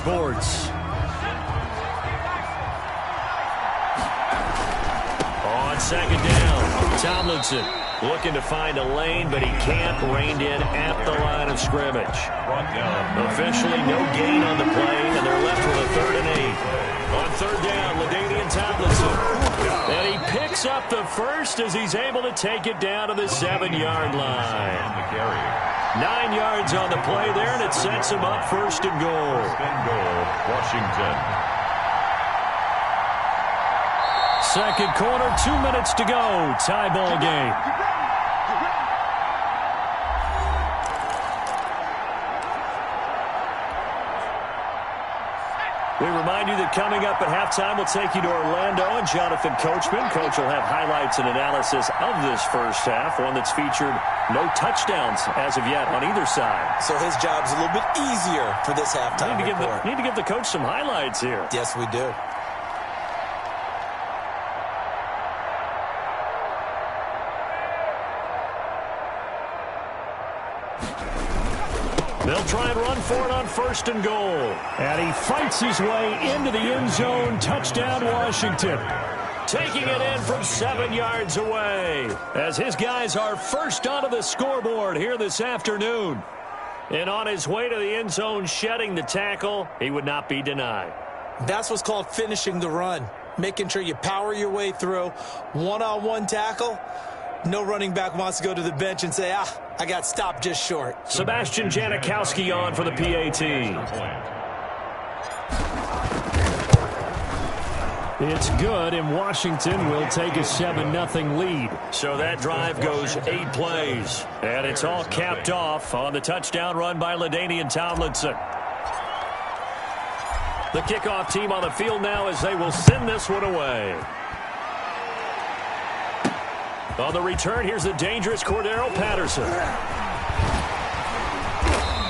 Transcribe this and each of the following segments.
Sports. On second down, Tomlinson looking to find a lane, but he can't. Reined in at the line of scrimmage. Officially no gain on the play, and they're left with a 3rd and 8. On third down, LaDainian Tomlinson. And he picks up the first as he's able to take it down to the 7-yard line. 9 yards on the play there, and it sets him up 1st and goal. Washington. Second quarter, 2 minutes to go. Tie ball game. We remind you that coming up at halftime, we'll take you to Orlando and Jonathan Coachman. Coach will have highlights and analysis of this first half, one that's featured no touchdowns as of yet on either side. So his job's a little bit easier for this halftime report. Need to give the coach some highlights here. Yes, we do. They'll try and run for it on 1st and goal. And he fights his way into the end zone. Touchdown, Washington. Taking it in from 7 yards away as his guys are first onto the scoreboard here this afternoon. And on his way to the end zone, shedding the tackle, he would not be denied. That's what's called finishing the run. Making sure you power your way through. One-on-one tackle. No running back wants to go to the bench and say, I got stopped just short. Sebastian Janikowski on for the PAT. It's good, and Washington will take a 7-0 lead. So that drive goes 8 plays. And it's all capped off on the touchdown run by LaDainian Tomlinson. The kickoff team on the field now as they will send this one away. On the return, here's the dangerous Cordero Patterson.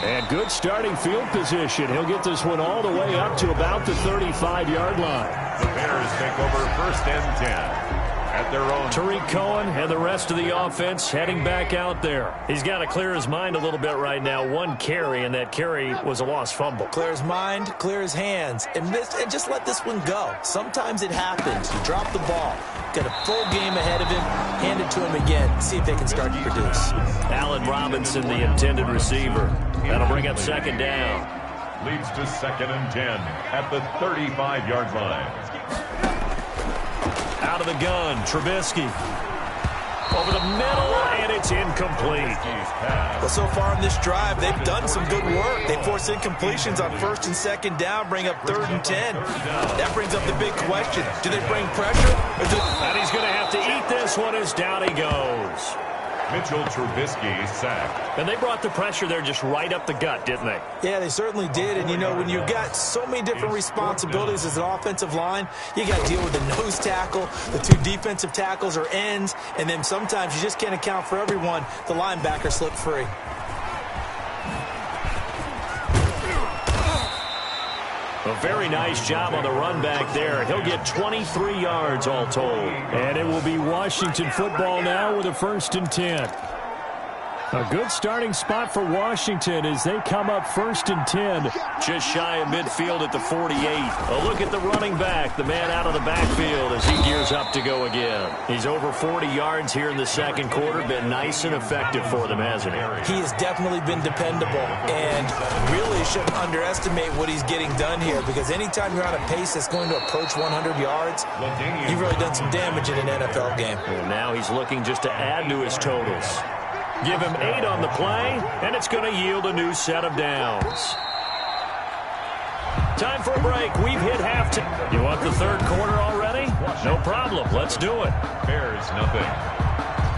And good starting field position. He'll get this one all the way up to about the 35-yard line. The Bears take over 1st and 10. At their own. Tariq Cohen and the rest of the offense heading back out there. He's got to clear his mind a little bit right now. 1 carry, and that carry was a lost fumble. Clear his mind, clear his hands, and just let this one go. Sometimes it happens. You drop the ball. Got a full game ahead of him. Hand it to him again. See if they can start to produce. Allen Robinson, the intended receiver. That'll bring up 2nd down. Leads to 2nd and 10 at the 35-yard line. Out of the gun, Trubisky. Over the middle, and it's incomplete. Well, so far in this drive, they've done some good work. They force incompletions on 1st and 2nd down, bring up 3rd and 10. That brings up the big question. Do they bring pressure? And he's going to have to eat this one as down he goes. Mitchell Trubisky sacked. And they brought the pressure there just right up the gut, didn't they? Yeah, they certainly did. And, you know, when you've got so many different responsibilities as an offensive line, you got to deal with the nose tackle, the 2 defensive tackles or ends, and then sometimes you just can't account for everyone. The linebacker slipped free. A very nice job on the run back there. He'll get 23 yards all told. And it will be Washington football now with a 1st and 10. A good starting spot for Washington as they come up 1st and 10. Just shy of midfield at the 48. A look at the running back, the man out of the backfield as he gears up to go again. He's over 40 yards here in the 2nd quarter. Been nice and effective for them, hasn't he? He has definitely been dependable, and really shouldn't underestimate what he's getting done here, because anytime you're on a pace that's going to approach 100 yards, you've really done some damage in an NFL game. And now he's looking just to add to his totals. Give him 8 on the play, and it's going to yield a new set of downs. Time for a break. We've hit halftime. You want the 3rd quarter already? No problem. Let's do it. Bears nothing.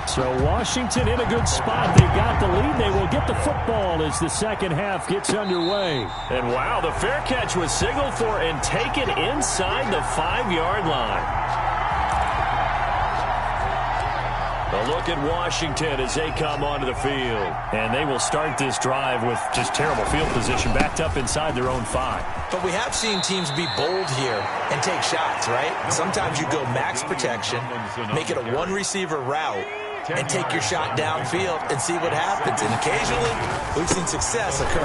So Washington in a good spot. They've got the lead. They will get the football as the 2nd half gets underway. And wow, the fair catch was signaled for and taken inside the 5-yard line. A look at Washington as they come onto the field. And they will start this drive with just terrible field position, backed up inside their own 5. But we have seen teams be bold here and take shots, right? Sometimes you go max protection, make it a 1-receiver route, and take your shot downfield and see what happens. And occasionally, we've seen success occur.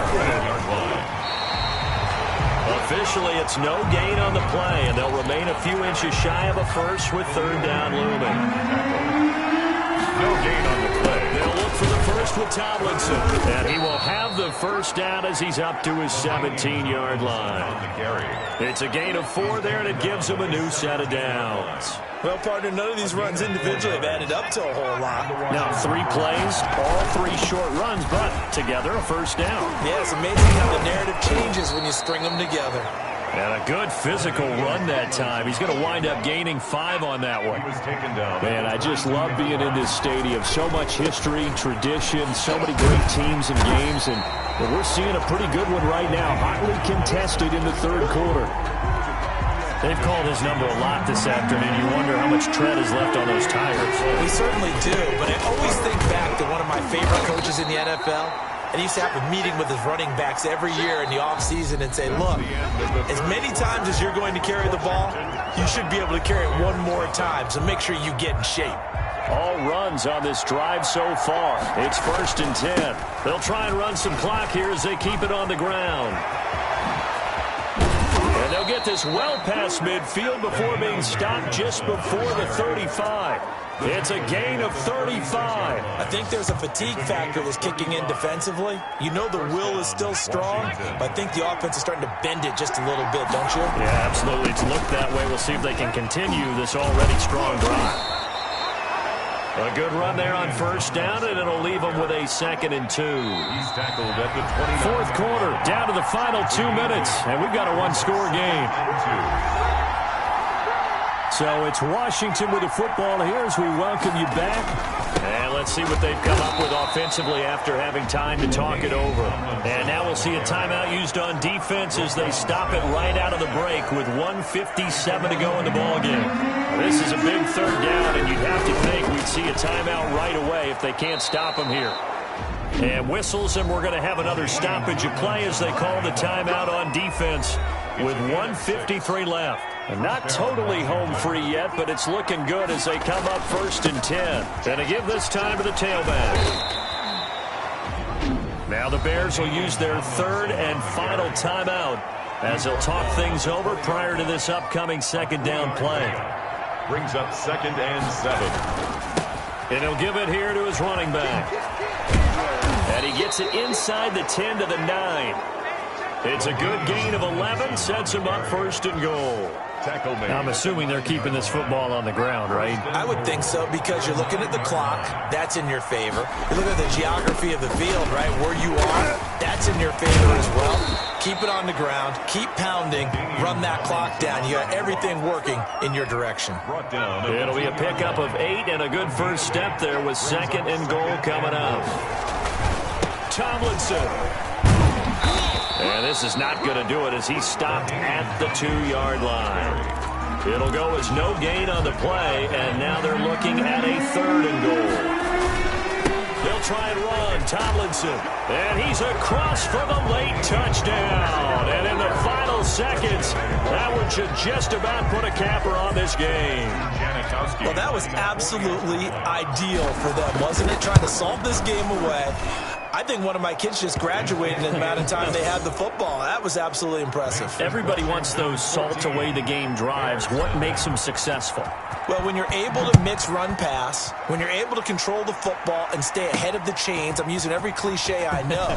Officially, it's no gain on the play, and they'll remain a few inches shy of a first with third down looming. No gain on the play. They'll look for the first with Tomlinson, and he will have the first down as he's up to his 17-yard line. It's a gain of 4 there, and it gives him a new set of downs. Well, partner, none of these runs individually have added up to a whole lot. Now, 3 plays, all 3 short runs, but together a first down. Yeah, it's amazing how the narrative changes when you string them together. And a good physical run that time. He's going to wind up gaining 5 on that one. He was taken down. Man, I just love being in this stadium. So much history, tradition, so many great teams and games, and we're seeing a pretty good one right now. Hotly contested in the third quarter. They've called his number a lot this afternoon. You wonder how much tread is left on those tires. We certainly do, but I always think back to one of my favorite coaches in the NFL. And he used to have a meeting with his running backs every year in the offseason and say, look, as many times as you're going to carry the ball, you should be able to carry it one more time, so make sure you get in shape. All runs on this drive so far. It's 1st and 10. They'll try and run some clock here as they keep it on the ground. And they'll get this well past midfield before being stopped just before the 35. It's a gain of 35. I think there's a fatigue factor that's kicking in defensively. You know the will is still strong, but I think the offense is starting to bend it just a little bit, don't you? Yeah, absolutely. It's looked that way. We'll see if they can continue this already strong drive. A good run there on first down, and it'll leave them with a 2nd and 2. He's tackled at the 29. Fourth quarter, down to the final 2 minutes, and we've got a one-score game. So it's Washington with the football here as we welcome you back. And let's see what they've come up with offensively after having time to talk it over. And now we'll see a timeout used on defense as they stop it right out of the break with 1:57 to go in the ballgame. This is a big third down, and you'd have to think we'd see a timeout right away if they can't stop them here. And whistles, and we're going to have another stoppage of play as they call the timeout on defense with 1:53 left. And not totally home free yet, but it's looking good as they come up 1st and 10. And to give this time to the tailback. Now the Bears will use their 3rd and final timeout as they'll talk things over prior to this upcoming 2nd down play. Brings up 2nd and 7. And he'll give it here to his running back. And he gets it inside the 10 to the 9. It's a good gain of 11, sets him up 1st and goal. Tackle made. I'm assuming they're keeping this football on the ground, right? I would think so, because you're looking at the clock. That's in your favor. You look at the geography of the field, right, where you are. That's in your favor as well. Keep it on the ground. Keep pounding. Run that clock down. You got everything working in your direction. Brought down. It'll be a pickup of 8 and a good first step there with 2nd and goal coming up. Tomlinson. And this is not going to do it as he's stopped at the 2-yard line. It'll go as no gain on the play, and now they're looking at a 3rd and goal. They'll try and run. Tomlinson. And he's across for the late touchdown. And in the final seconds, that one should just about put a capper on this game. Well, that was absolutely ideal for them, wasn't it? Trying to solve this game away. I think one of my kids just graduated in the amount of time they had the football. That was absolutely impressive. Everybody wants those salt-away-the-game drives. What makes them successful? Well, when you're able to mix run-pass, when you're able to control the football and stay ahead of the chains, I'm using every cliche I know,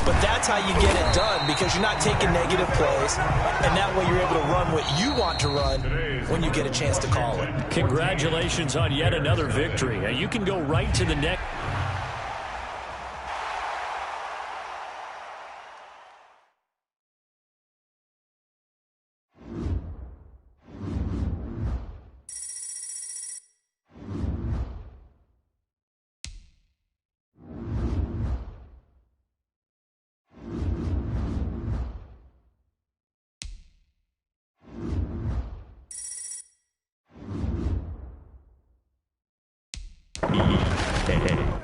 but that's how you get it done, because you're not taking negative plays, and that way you're able to run what you want to run when you get a chance to call it. Congratulations on yet another victory. Now, you can go right to the next. Hey.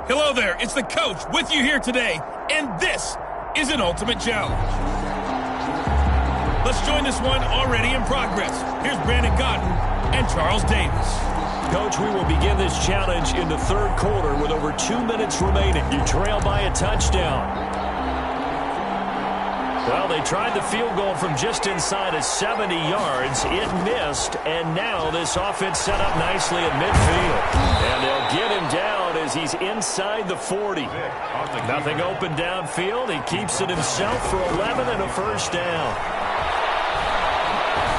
Hello there, it's the coach with you here today, and this is an ultimate challenge. Let's join this one already in progress. Here's Brandon Godden and Charles Davis. Coach, we will begin this challenge in the third quarter with over 2 minutes remaining. You trail by a touchdown. Well, they tried the field goal from just inside of 70 yards. It missed, and now this offense set up nicely at midfield. And they'll get him down as he's inside the 40. Nothing open downfield. He keeps it himself for 11 and a first down.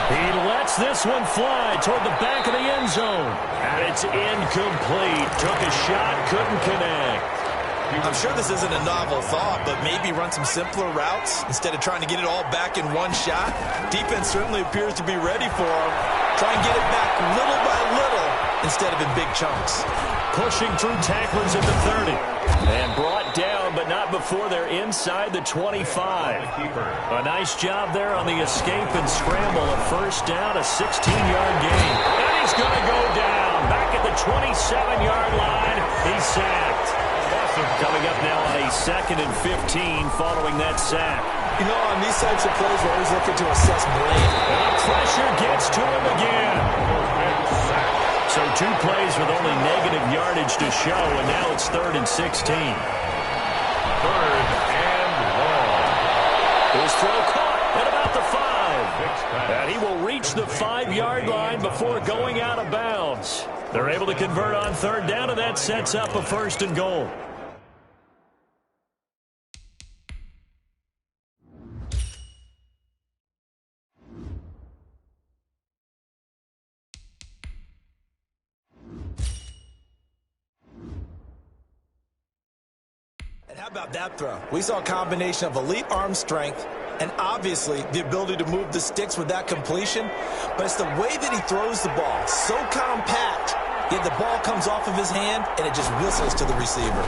He lets this one fly toward the back of the end zone. And it's incomplete. Took a shot, couldn't connect. I'm sure this isn't a novel thought, but maybe run some simpler routes instead of trying to get it all back in one shot. Defense certainly appears to be ready for him. Try and get it back little by little instead of in big chunks. Pushing through tacklers at the 30. And brought down, but not before they're inside the 25. A nice job there on the escape and scramble. A first down, a 16-yard gain. And he's going to go down. Back at the 27-yard line. He's sacked. Coming up now on a 2nd and 15 following that sack. You know, on these types of plays, we're always looking to assess blame. And the pressure gets to him again. So 2 plays with only negative yardage to show, and now it's 3rd and 16. 3rd and long. His throw caught at about the 5. And he will reach the 5-yard line before going out of bounds. They're able to convert on 3rd down, and that sets up a 1st and goal. And how about that throw? We saw a combination of elite arm strength and obviously the ability to move the sticks with that completion. But it's the way that he throws the ball. So compact, yet the ball comes off of his hand and it just whistles to the receiver.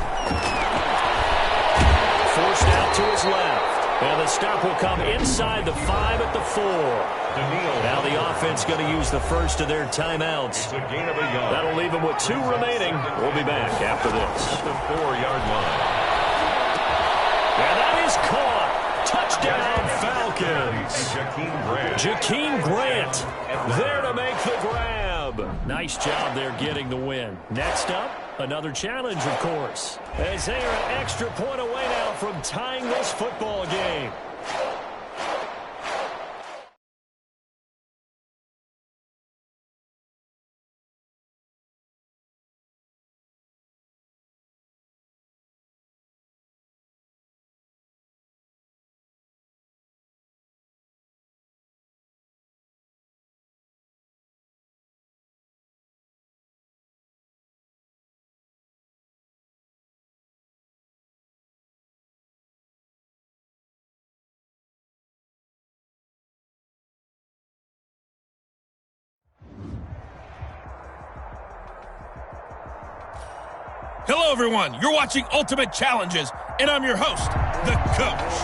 Forced out to his left. And the stop will come inside the 5 at the 4. Now the offense going to use the first of their timeouts. That'll leave them with 2 remaining. We'll be back after this. The 4-yard line. And that is caught. Touchdown, Falcons. Jakeem Grant there to make the grab. Nice job there getting the win. Next up, another challenge, of course, as they are an extra point away now from tying this football game. Hello, everyone. You're watching Ultimate Challenges, and I'm your host, the Coach.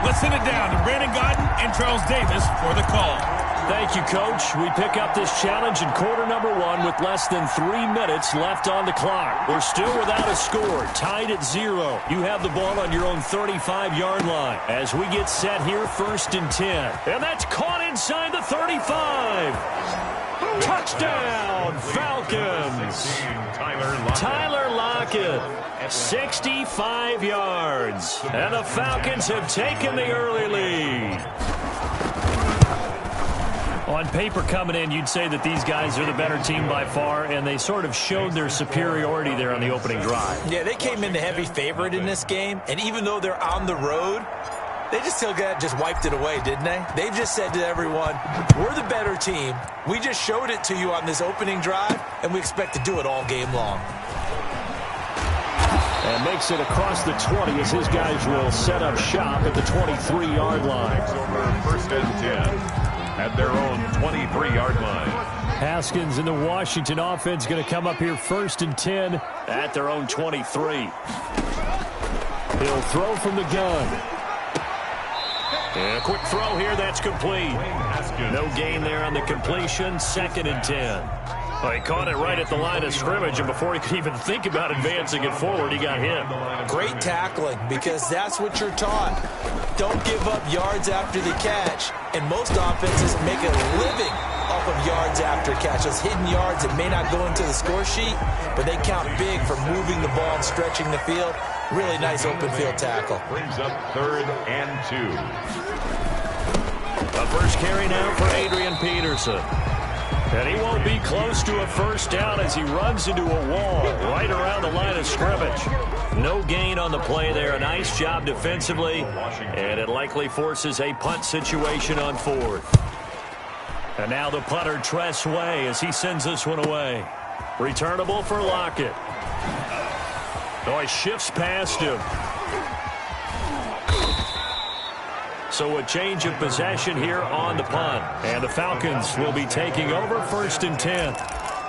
Let's send it down to Brandon Godden and Charles Davis for the call. Thank you, Coach. We pick up this challenge in quarter number 1 with less than 3 minutes left on the clock. We're still without a score, tied at 0. You have the ball on your own 35-yard line. As we get set here, 1st and 10. And that's caught inside the 35. Touchdown, Falcons. Tyler Lockett, 65 yards. And the Falcons have taken the early lead. On paper coming in, you'd say that these guys are the better team by far, and they sort of showed their superiority there on the opening drive. Yeah, they came in the heavy favorite in this game, and even though they're on the road, they just wiped it away, didn't they? They've just said to everyone, we're the better team. We just showed it to you on this opening drive, and we expect to do it all game long. And makes it across the 20 as his guys will set up shop at the 23-yard line. Over 1st and 10 at their own 23-yard line. Haskins and the Washington offense going to come up here 1st and 10 at their own 23. He'll throw from the gun. And a quick throw here, that's complete. No gain there on the completion, 2nd and 10. Well, he caught it right at the line of scrimmage, and before he could even think about advancing it forward, he got hit. Great tackling, because that's what you're taught. Don't give up yards after the catch. And most offenses make a living off of yards after catch. Those hidden yards that may not go into the score sheet, but they count big for moving the ball and stretching the field. Really nice open field tackle. Brings up 3rd and 2. The first carry now for Adrian Peterson. And he won't be close to a first down as he runs into a wall right around the line of scrimmage. No gain on the play there. A nice job defensively, and it likely forces a punt situation on 4th. And now the punter, Tress Way, as he sends this one away. Returnable for Lockett. Oh, he shifts past him. So a change of possession here on the punt. And the Falcons will be taking over 1st and 10.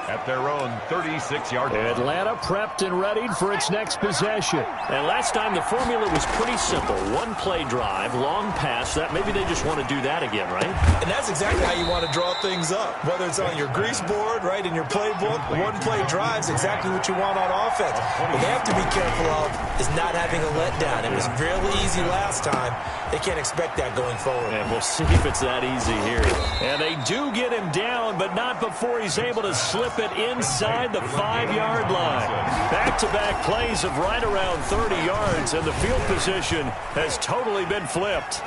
At their own 36-yard line. Atlanta prepped and readied for its next possession. And last time the formula was pretty simple. One play drive, long pass. That maybe they just want to do that again, right? And that's exactly how you want to draw things up. Whether it's on your grease board, right, in your playbook, one play drives exactly what you want on offense. What they have to be careful of is not having a letdown. It was really easy last time. They can't expect that going forward. And we'll see if it's that easy here. And they do get him down, but not before he's able to slip it inside the 5-yard line. Back-to-back plays of right around 30 yards, and the field position has totally been flipped.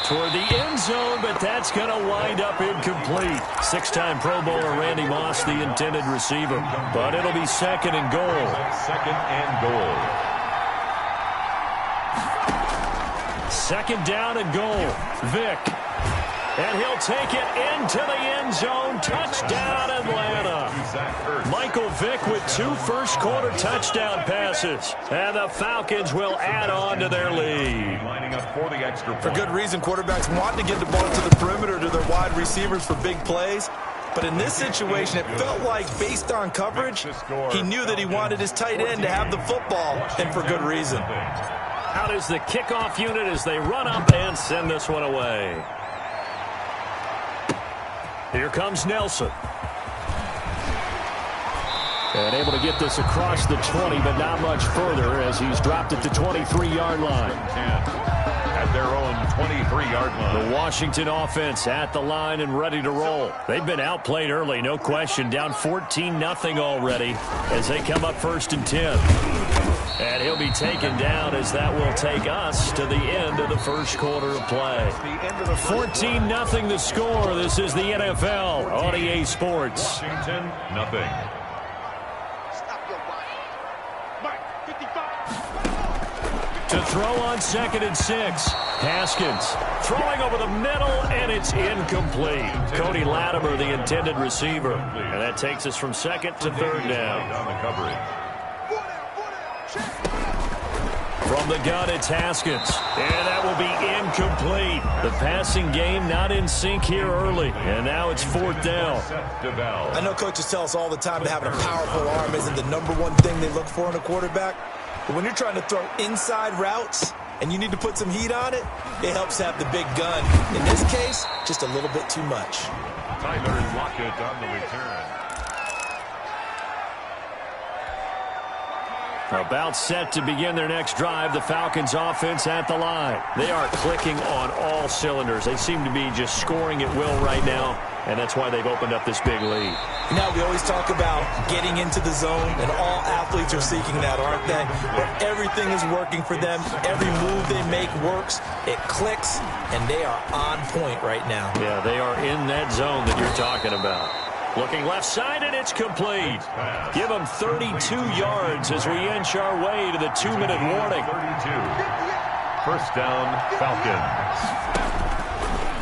Toward the end zone, but that's going to wind up incomplete. 6-time Pro Bowler Randy Moss, the intended receiver. But it'll be 2nd and goal. 2nd and goal. 2nd down and goal. Vick. And he'll take it into the end zone. Touchdown, Atlanta. Michael Vick with 2 first-quarter touchdown passes. And the Falcons will add on to their lead. Lining up for the extra point. For good reason, quarterbacks want to get the ball to the perimeter to their wide receivers for big plays. But in this situation, it felt like, based on coverage, he knew that he wanted his tight end to have the football, and for good reason. Out is the kickoff unit as they run up and send this one away. Here comes Nelson. And able to get this across the 20, but not much further as he's dropped at the 23-yard line. At their own 23-yard line. The Washington offense at the line and ready to roll. They've been outplayed early, no question. Down 14-0 already as they come up 1st and 10. And he'll be taken down as that will take us to the end of the first quarter of play. 14-0 the score. This is the NFL on EA Sports. Washington, nothing. To throw on 2nd and 6. Haskins throwing over the middle, and it's incomplete. Cody Latimer, the intended receiver. And that takes us from 2nd to 3rd down. On the coverage. From the gun, it's Haskins. And that will be incomplete. The passing game not in sync here early. And now it's 4th down. I know coaches tell us all the time that having a powerful arm isn't the #1 thing they look for in a quarterback. But when you're trying to throw inside routes and you need to put some heat on it, it helps to have the big gun. In this case, just a little bit too much. Tyler Lockett on the return. About set to begin their next drive, the Falcons offense at the line. They are clicking on all cylinders. They seem to be just scoring at will right now, and that's why they've opened up this big lead. Now, we always talk about getting into the zone, and all athletes are seeking that, aren't they? Where everything is working for them, every move they make works, it clicks, and they are on point right now. Yeah, they are in that zone that you're talking about. Looking left side, and it's complete. Give them 32 yards as we inch our way to the 2-minute warning. 32. First down, Falcons.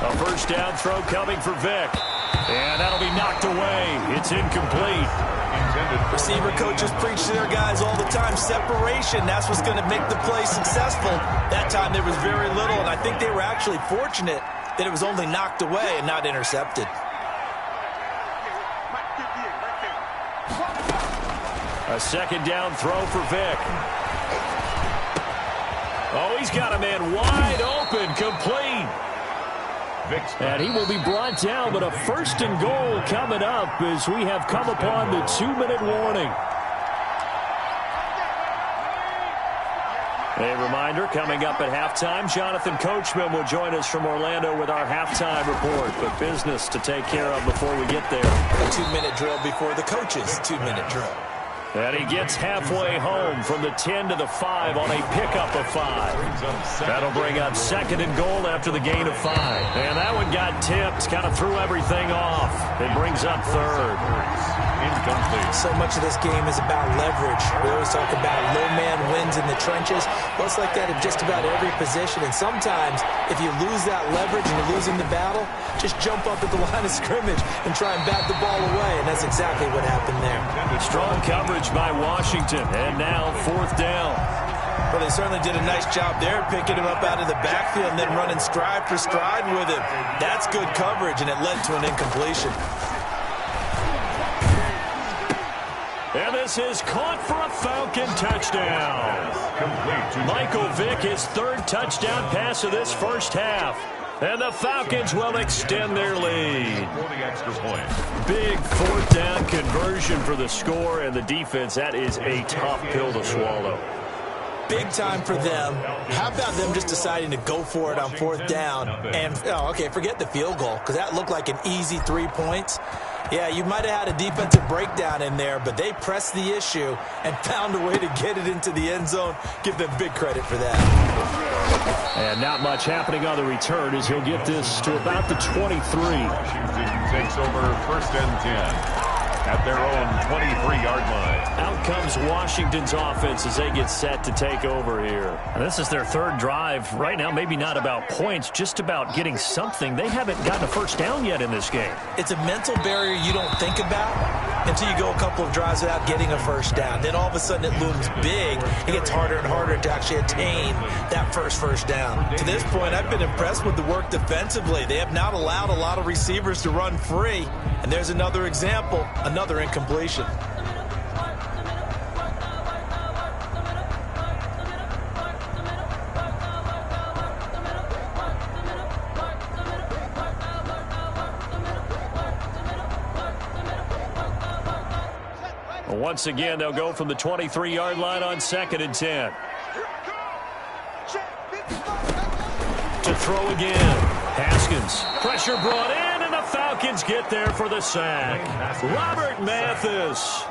A first down throw coming for Vick. And that'll be knocked away. It's incomplete. Receiver coaches preach to their guys all the time. Separation, that's what's going to make the play successful. That time there was very little, and I think they were actually fortunate that it was only knocked away and not intercepted. A second down throw for Vick. Oh, he's got a man wide open, complete. And he will be brought down, but a 1st and goal coming up as we have come upon the 2-minute warning. A reminder, coming up at halftime, Jonathan Coachman will join us from Orlando with our halftime report. But business to take care of before we get there. A 2-minute drill before the coach's 2-minute drill. And he gets halfway home from the 10 to the 5 on a pickup of 5. That'll bring up 2nd and goal after the gain of 5. And that one got tipped, kind of threw everything off. It brings up 3rd. Incomplete. So much of this game is about leverage. We always talk about low man wins in the trenches. Well, it's like that in just about every position. And sometimes, if you lose that leverage and you're losing the battle, just jump up at the line of scrimmage and try and bat the ball away. And that's exactly what happened there. Strong coverage by Washington. And now 4th down. Well, they certainly did a nice job there, picking him up out of the backfield and then running stride for stride with him. That's good coverage, and it led to an incompletion. And this is caught for a Falcon touchdown. Michael Vick, his 3rd touchdown pass of this first half. And the Falcons will extend their lead. Big 4th down conversion for the score, and the defense, that is a tough pill to swallow. Big time for them. How about them just deciding to go for it on 4th down? And, okay, forget the field goal, because that looked like an easy 3 points. Yeah, you might have had a defensive breakdown in there, but they pressed the issue and found a way to get it into the end zone. Give them big credit for that. And not much happening on the return as he'll get this to about the 23. Washington takes over 1st and 10. At their own 23-yard line. Out comes Washington's offense as they get set to take over here. And this is their 3rd drive. Right now, maybe not about points, just about getting something. They haven't gotten a 1st down yet in this game. It's a mental barrier you don't think about until you go a couple of drives without getting a 1st down. Then all of a sudden it looms big. It gets harder and harder to actually attain that first down. To this point, I've been impressed with the work defensively. They have not allowed a lot of receivers to run free. And there's another example, another incompletion. Once again, they'll go from the 23-yard line on 2nd and 10. To throw again. Haskins. Pressure brought in, and the Falcons get there for the sack. Robert Mathis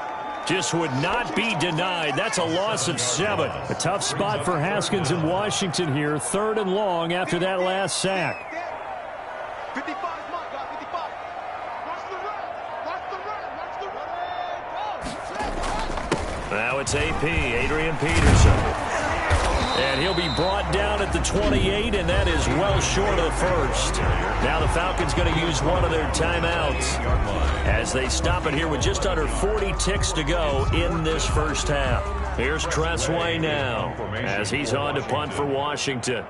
just would not be denied. That's a loss of 7. A tough spot for Haskins in Washington here. 3rd and long after that last sack. Now it's AP, Adrian Peterson. And he'll be brought down at the 28, and that is well short of the 1st. Now the Falcons going to use one of their timeouts as they stop it here with just under 40 ticks to go in this first half. Here's Tressway now as he's on to punt for Washington.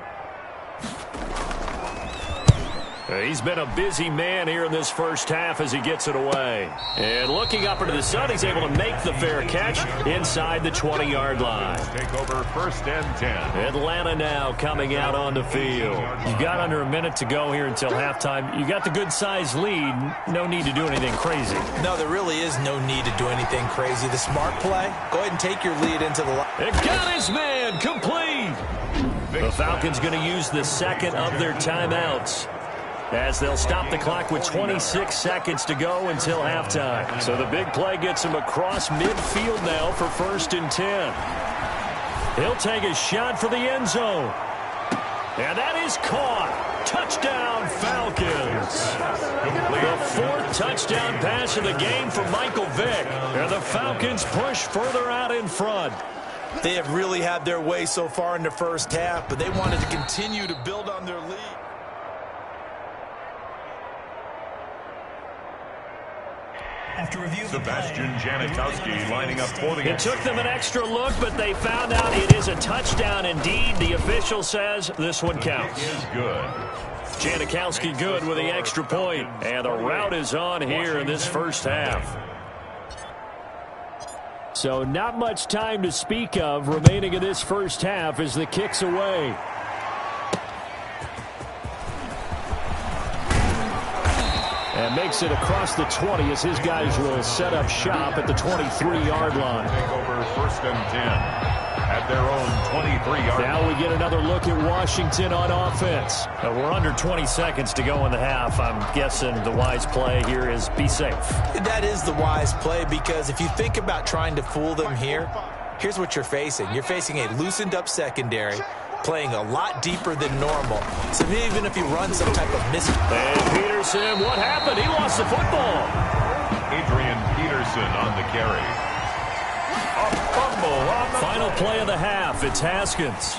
He's been a busy man here in this first half as he gets it away. And looking up into the sun, he's able to make the fair catch inside the 20-yard line. Take over 1st and 10. Atlanta now coming out on the field. You've got under a minute to go here until halftime. You got the good-sized lead. No need to do anything crazy. No, there really is no need to do anything crazy. The smart play, go ahead and take your lead into the line. It got his man complete. The Falcons going to use the 2nd of their timeouts, as they'll stop the clock with 26 seconds to go until halftime. So the big play gets him across midfield now for 1st and 10. He'll take a shot for the end zone. And that is caught. Touchdown, Falcons. The 4th touchdown pass of the game for Michael Vick. And the Falcons push further out in front. They have really had their way so far in the first half, but they wanted to continue to build on their lead. After review, Sebastian Janikowski lining up for the... It took them an extra look, but they found out it is a touchdown indeed. The official says this one counts. Is good. Janikowski good with the extra point. And the route is on here in this first half. So not much time to speak of remaining in this first half as the kick's away. And makes it across the 20 as his guys will set up shop at the 23-yard line. Take over first and 10 at their own 23-yard line. Now we get another look at Washington on offense. We're under 20 seconds to go in the half. I'm guessing the wise play here is be safe. That is the wise play, because if you think about trying to fool them here, here's what you're facing. You're facing a loosened up secondary, playing a lot deeper than normal. So even if you run some type of miss. And Peterson, what happened? He lost the football. Adrian Peterson on the carry. A fumble on the Final play of the half. It's Haskins.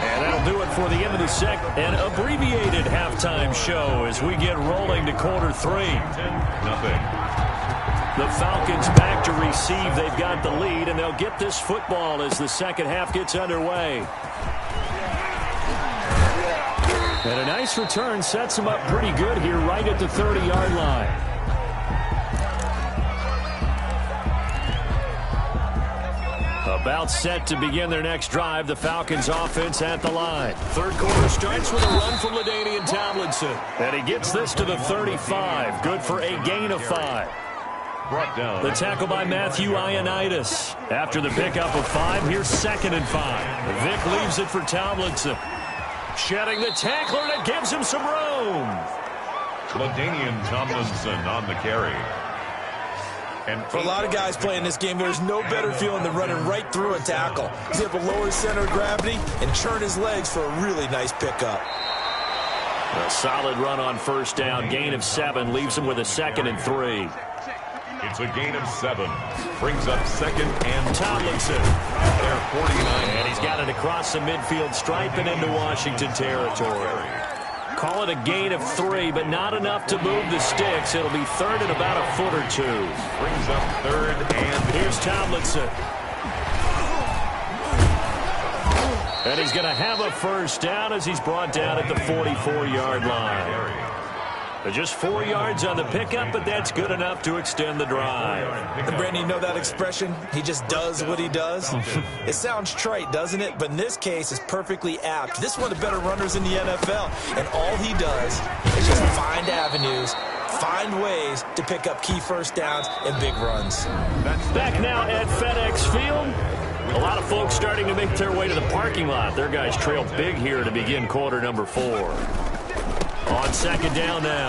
And that'll do it for the end of the second. An abbreviated halftime show as we get rolling to quarter 3. 10-0. The Falcons back to receive. They've got the lead, and they'll get this football as the second half gets underway. And a nice return sets them up pretty good here right at the 30-yard line. About set to begin their next drive. The Falcons offense at the line. Third quarter starts with a run from LaDainian Tomlinson. And he gets this to the 35. Good for a gain of 5. Brought down. The tackle by Matthew Ioannidis. After the pickup of 5, here's 2nd and 5. Vic leaves it for Tomlinson. Shedding the tackler, and it gives him some room. LaDainian Tomlinson on the carry. And For a lot of guys playing this game, there's no better feeling than running right through a tackle. He's able to lower his center of gravity and churn his legs for a really nice pickup. A solid run on first down. Gain of 7 leaves him with a 2nd and 3. It's a gain of 7. Brings up 2nd and Tomlinson. They're 49. And he's got it across the midfield stripe and into Washington territory. Call it a gain of 3, but not enough to move the sticks. It'll be 3rd and about a foot or 2. Brings up 3rd and Here's Tomlinson. And he's going to have a first down as he's brought down at the 44-yard line. Just 4 yards on the pickup, but that's good enough to extend the drive. And Brandon, you know that expression? He just does what he does. It sounds trite, doesn't it? But in this case, it's perfectly apt. This is one of the better runners in the NFL, and all he does is just find avenues, find ways to pick up key first downs and big runs. Back now at FedEx Field. A lot of folks starting to make their way to the parking lot. Their guys trail big here to begin quarter number 4. On 2nd down now,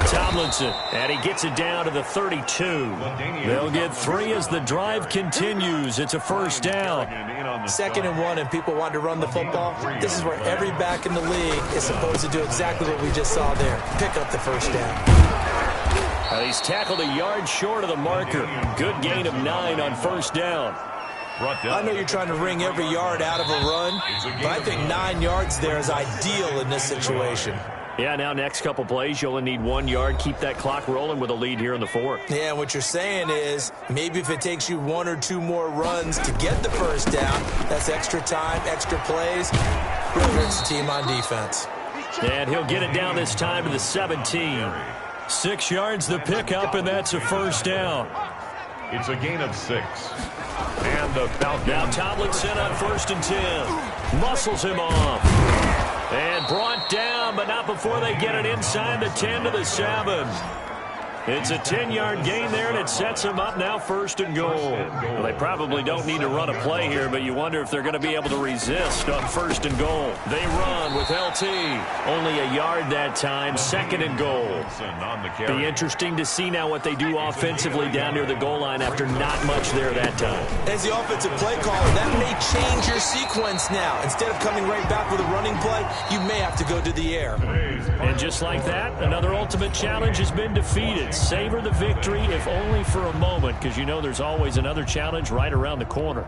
Tomlinson, and he gets it down to the 32. They'll get 3 as the drive continues. It's a first down. 2nd and 1, and people want to run the football. This is where every back in the league is supposed to do exactly what we just saw there. Pick up the first down. He's tackled a yard short of the marker. Good gain of 9 on first down. I know you're trying to wring every yard out of a run, but I think 9 yards there is ideal in this situation. Yeah, now next couple plays, you only need 1 yard. Keep that clock rolling with a lead here in the 4th. Yeah, and what you're saying is maybe if it takes you 1 or 2 more runs to get the first down, that's extra time, extra plays. Really hurts the team on defense. And he'll get it down this time to the 17. 6 yards the pickup, and that's a first down. It's a gain of 6. And the Falcons. Now Tomlinson on 1st and 10. Muscles him off. And brought down, but not before they get it inside the 10 to the 7. It's a 10-yard gain there, and it sets them up now 1st and goal. Well, they probably don't need to run a play here, but you wonder if they're going to be able to resist on 1st and goal. They run with LT. Only a yard that time, 2nd and goal. Be interesting to see now what they do offensively down near the goal line after not much there that time. As the offensive play caller, that may change your sequence now. Instead of coming right back with a running play, you may have to go to the air. And just like that, another ultimate challenge has been defeated. Savor the victory, if only for a moment, because you know there's always another challenge right around the corner.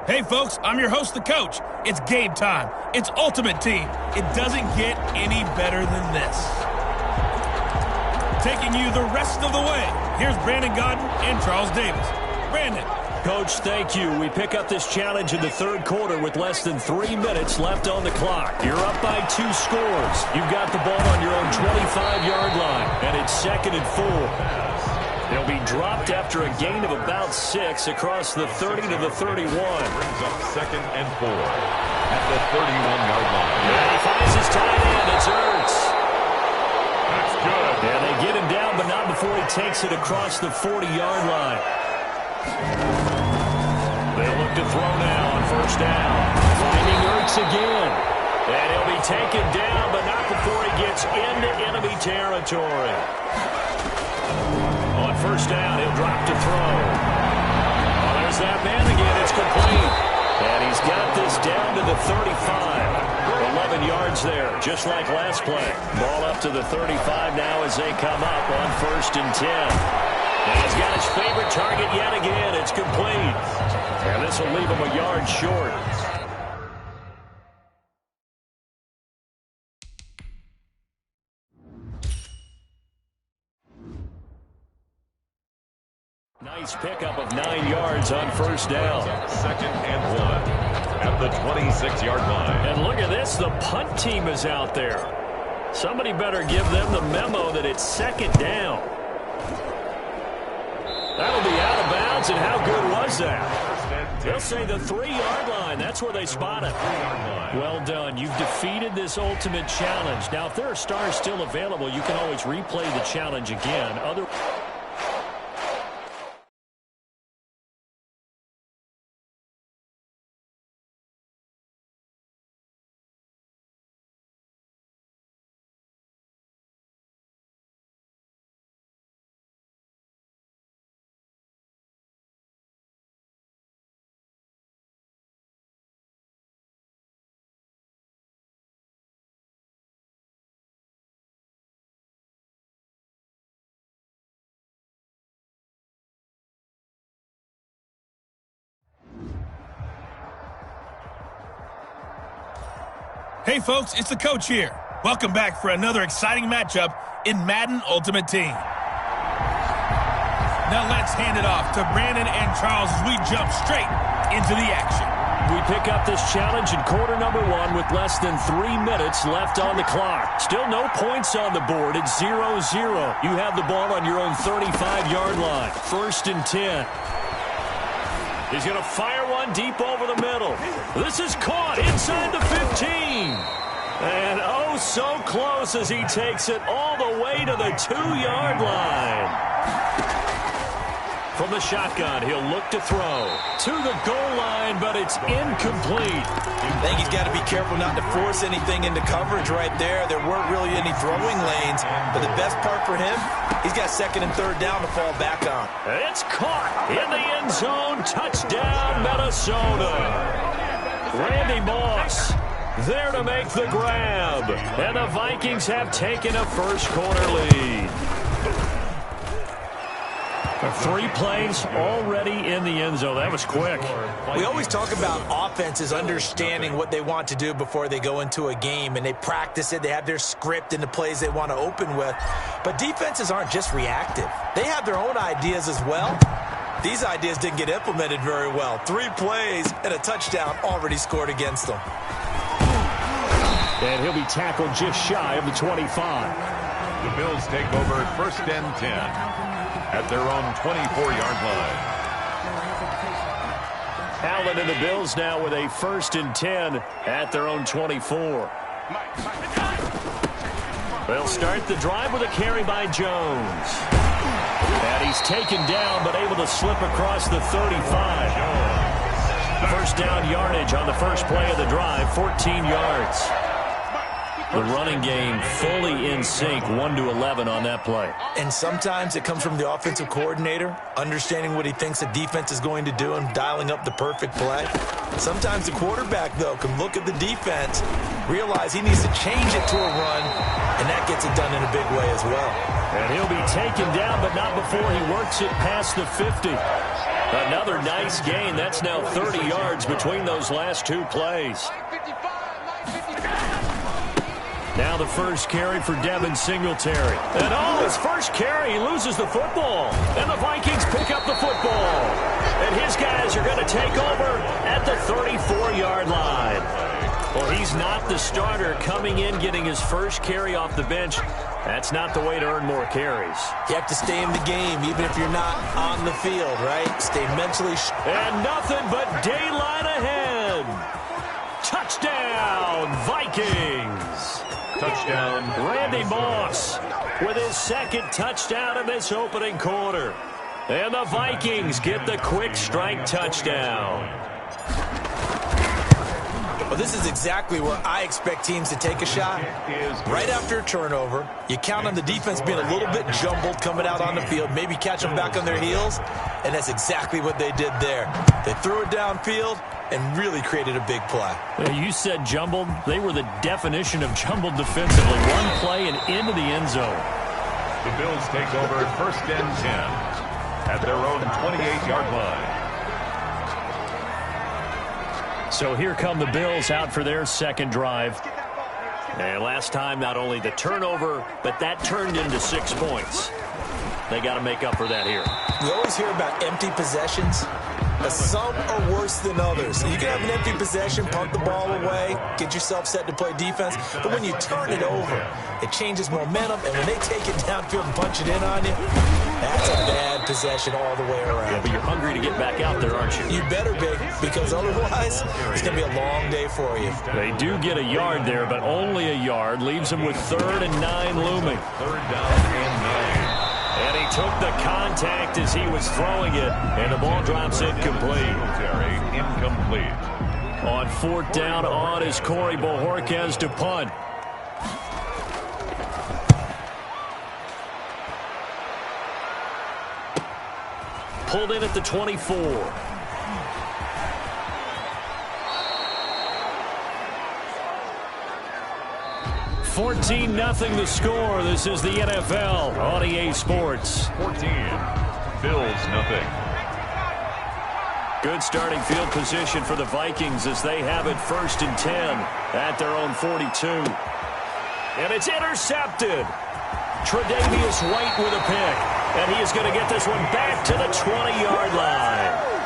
Hey, folks, I'm your host, the coach. It's game time. It's Ultimate Team. It doesn't get any better than this. Taking you the rest of the way, here's Brandon Godden and Charles Davis. Brandon. Coach, thank you. We pick up this challenge in the third quarter with less than 3 minutes left on the clock. You're up by 2 scores. You've got the ball on your own 25-yard line, and it's 2nd and 4. They'll be dropped after a gain of about 6 across the 30 to the 31. Brings up 2nd and 4 at the 31-yard line. And he finds his tight end. It's Ertz. That's good. And they get him down, but not before he takes it across the 40-yard line. They'll look to throw now on first down. Finding Ertz again. And he'll be taken down, but not before he gets into enemy territory. On first down, he'll drop to throw. Oh, there's that man again. It's complete. And he's got this down to the 35. 11 yards there, just like last play. Ball up to the 35 now as they come up on 1st and 10. And he's got his favorite target yet again. It's complete. And this will leave him a yard short. Nice pickup of 9 yards on first down. 2nd and 1 at the 26-yard line. And look at this. The punt team is out there. Somebody better give them the memo that it's 2nd down. That'll be out of bounds, and how good was that? They'll say the 3-yard line. That's where they spot it. Well done. You've defeated this ultimate challenge. Now, if there are stars still available, you can always replay the challenge again. Hey, folks, it's the coach here. Welcome back for another exciting matchup in Madden Ultimate Team. Now let's hand it off to Brandon and Charles as we jump straight into the action. We pick up this challenge in quarter number 1 with less than 3 minutes left on the clock. Still no points on the board. It's 0-0. You have the ball on your own 35-yard line. 1st and 10. He's going to fire one deep over the middle. This is caught inside the 15. And oh, so close as he takes it all the way to the 2-yard line. From the shotgun, he'll look to throw to the goal line, but it's incomplete. I think he's got to be careful not to force anything into coverage right there. There weren't really any throwing lanes, but the best part for him, he's got 2nd and 3rd down to fall back on. It's caught in the end zone. Touchdown, Minnesota. Randy Moss there to make the grab. And the Vikings have taken a first-quarter lead. 3 plays already in the end zone. That was quick. We always talk about offenses understanding what they want to do before they go into a game, and they practice it. They have their script and the plays they want to open with. But defenses aren't just reactive. They have their own ideas as well. These ideas didn't get implemented very well. 3 plays and a touchdown already scored against them. And he'll be tackled just shy of the 25. The Bills take over 1st and 10. At their own 24-yard line. Allen and the Bills now with a 1st and 10 at their own 24. They'll start the drive with a carry by Jones. And he's taken down, but able to slip across the 35. First down yardage on the first play of the drive, 14 yards. The running game fully in sync, 1-11 on that play. And sometimes it comes from the offensive coordinator, understanding what he thinks the defense is going to do and dialing up the perfect play. Sometimes the quarterback, though, can look at the defense, realize he needs to change it to a run, and that gets it done in a big way as well. And he'll be taken down, but not before he works it past the 50. Another nice gain. That's now 30 yards between those last two plays. Now the first carry for Devin Singletary. And his first carry, he loses the football. And the Vikings pick up the football. And his guys are going to take over at the 34-yard line. Well, he's not the starter coming in, getting his first carry off the bench. That's not the way to earn more carries. You have to stay in the game, even if you're not on the field, right? Stay mentally. And nothing but daylight ahead. Touchdown, Vikings. Touchdown, Randy Moss with his second touchdown in this opening quarter. And the Vikings get the quick strike touchdown. Well, this is exactly where I expect teams to take a shot. Right after a turnover, you count on the defense being a little bit jumbled coming out on the field, maybe catch them back on their heels, and that's exactly what they did there. They threw it downfield and really created a big play. You said jumbled. They were the definition of jumbled defensively. One play and into the end zone. The Bills take over first and 10 at their own 28-yard line. So here come the Bills out for their second drive. And last time, not only the turnover, but that turned into 6 points. They got to make up for that here. We always hear about empty possessions. Some are worse than others. You can have an empty possession, punt the ball away, get yourself set to play defense. But when you turn it over, it changes momentum. And when they take it downfield and punch it in on you, that's a bad possession all the way around. Yeah, but you're hungry to get back out there, aren't you? You better be, because otherwise it's going to be a long day for you. They do get a yard there, but only a yard. Leaves them with 3rd and 9 looming. 3rd down and 9. And he took the contact as he was throwing it, and the ball drops incomplete. Incomplete. On 4th down, on is Corey Bojorquez to punt. Pulled in at the 24. 14-0 the score. This is the NFL on EA Sports. 14. Bills nothing. Good starting field position for the Vikings as they have it 1st and 10 at their own 42. And it's intercepted. Tre'Davious White with a pick. And he is going to get this one back to the 20-yard line.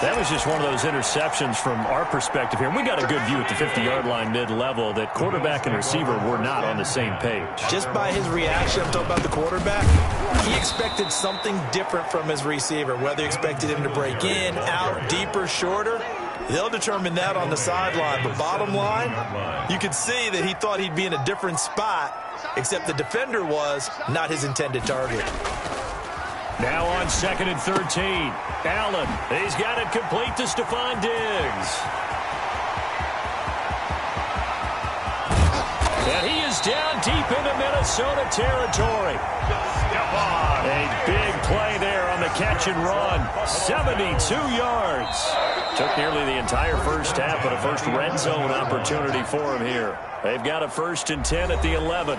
That was just one of those interceptions from our perspective here. We got a good view at the 50-yard line mid-level that quarterback and receiver were not on the same page. Just by his reaction, I'm talking about the quarterback, he expected something different from his receiver, whether he expected him to break in, out, deeper, shorter. They'll determine that on the sideline. But bottom line, you could see that he thought he'd be in a different spot, except the defender was not his intended target. Now on 2nd and 13. Allen, he's got it complete to Stephon Diggs. And he is down deep into Minnesota territory. A big play there on the catch and run. 72 yards. Took nearly the entire first half, but a first red zone opportunity for him here. They've got a 1st and 10 at the 11.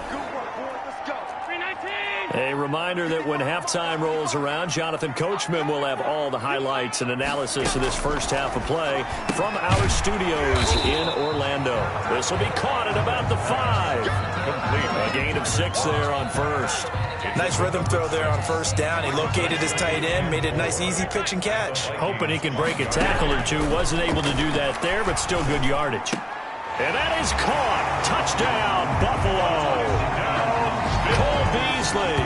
A reminder that when halftime rolls around, Jonathan Coachman will have all the highlights and analysis of this first half of play from our studios in Orlando. This will be caught at about the 5. A gain of 6 there on 1st. Nice rhythm throw there on 1st down. He located his tight end, made it a nice easy pitch and catch. Hoping he can break a tackle or two. Wasn't able to do that there, but still good yardage. And that is caught. Touchdown, Buffalo. Cole Beasley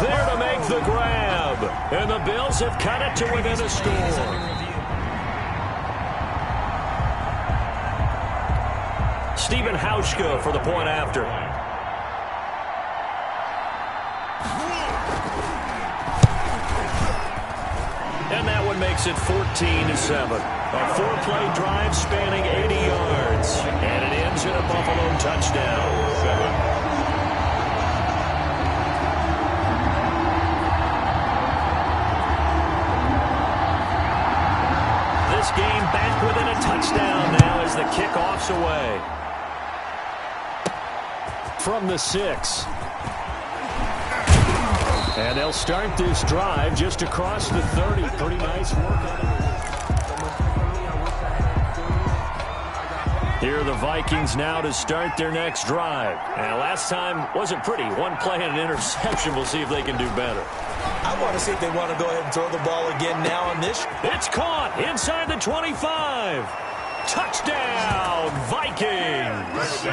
there to make the grab. And the Bills have cut it to within a score. Stephen Hauschka for the point after. And that one makes it 14-7. A 4-play drive spanning 80 yards. And it ends in a Buffalo touchdown. Game back within a touchdown now as the kickoff's away. From the 6. And they'll start this drive just across the 30. Pretty nice work on it. Here are the Vikings now to start their next drive. And last time wasn't pretty. One play and an interception. We'll see if they can do better. I want to see if they want to go ahead and throw the ball again now on this. It's caught inside the 25. Touchdown, Vikings.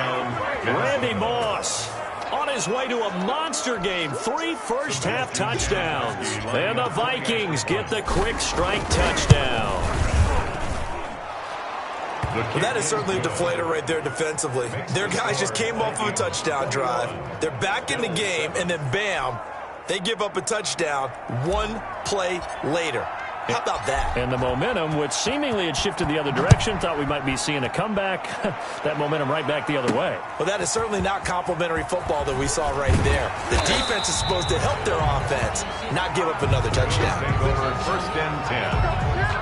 Randy Moss on his way to a monster game. 3 first-half touchdowns. And the Vikings get the quick strike touchdown. Well, that is certainly a deflator right there defensively. Their guys just came off of a touchdown drive. They're back in the game, and then bam, they give up a touchdown 1 play later. How about that? And the momentum, which seemingly had shifted the other direction, thought we might be seeing a comeback. That momentum right back the other way. Well, that is certainly not complimentary football that we saw right there. The defense is supposed to help their offense, not give up another touchdown. Take over 1st and 10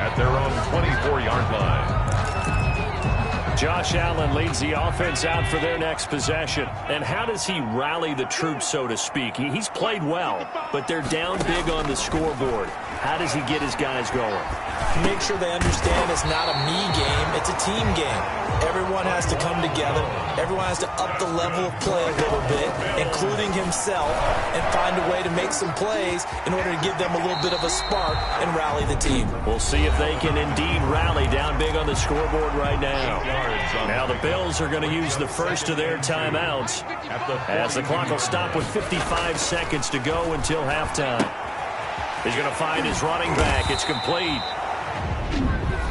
at their own 24-yard line. Josh Allen leads the offense out for their next possession. And how does he rally the troops, so to speak? He's played well, but they're down big on the scoreboard. How does he get his guys going? Make sure they understand it's not a me game, it's a team game. Everyone has to come together. Everyone has to up the level of play a little bit, including himself, and find a way to make some plays in order to give them a little bit of a spark and rally the team. We'll see if they can indeed rally down big on the scoreboard right now. Now the Bills are going to use the first of their timeouts as the clock will stop with 55 seconds to go until halftime. He's going to find his running back. It's complete.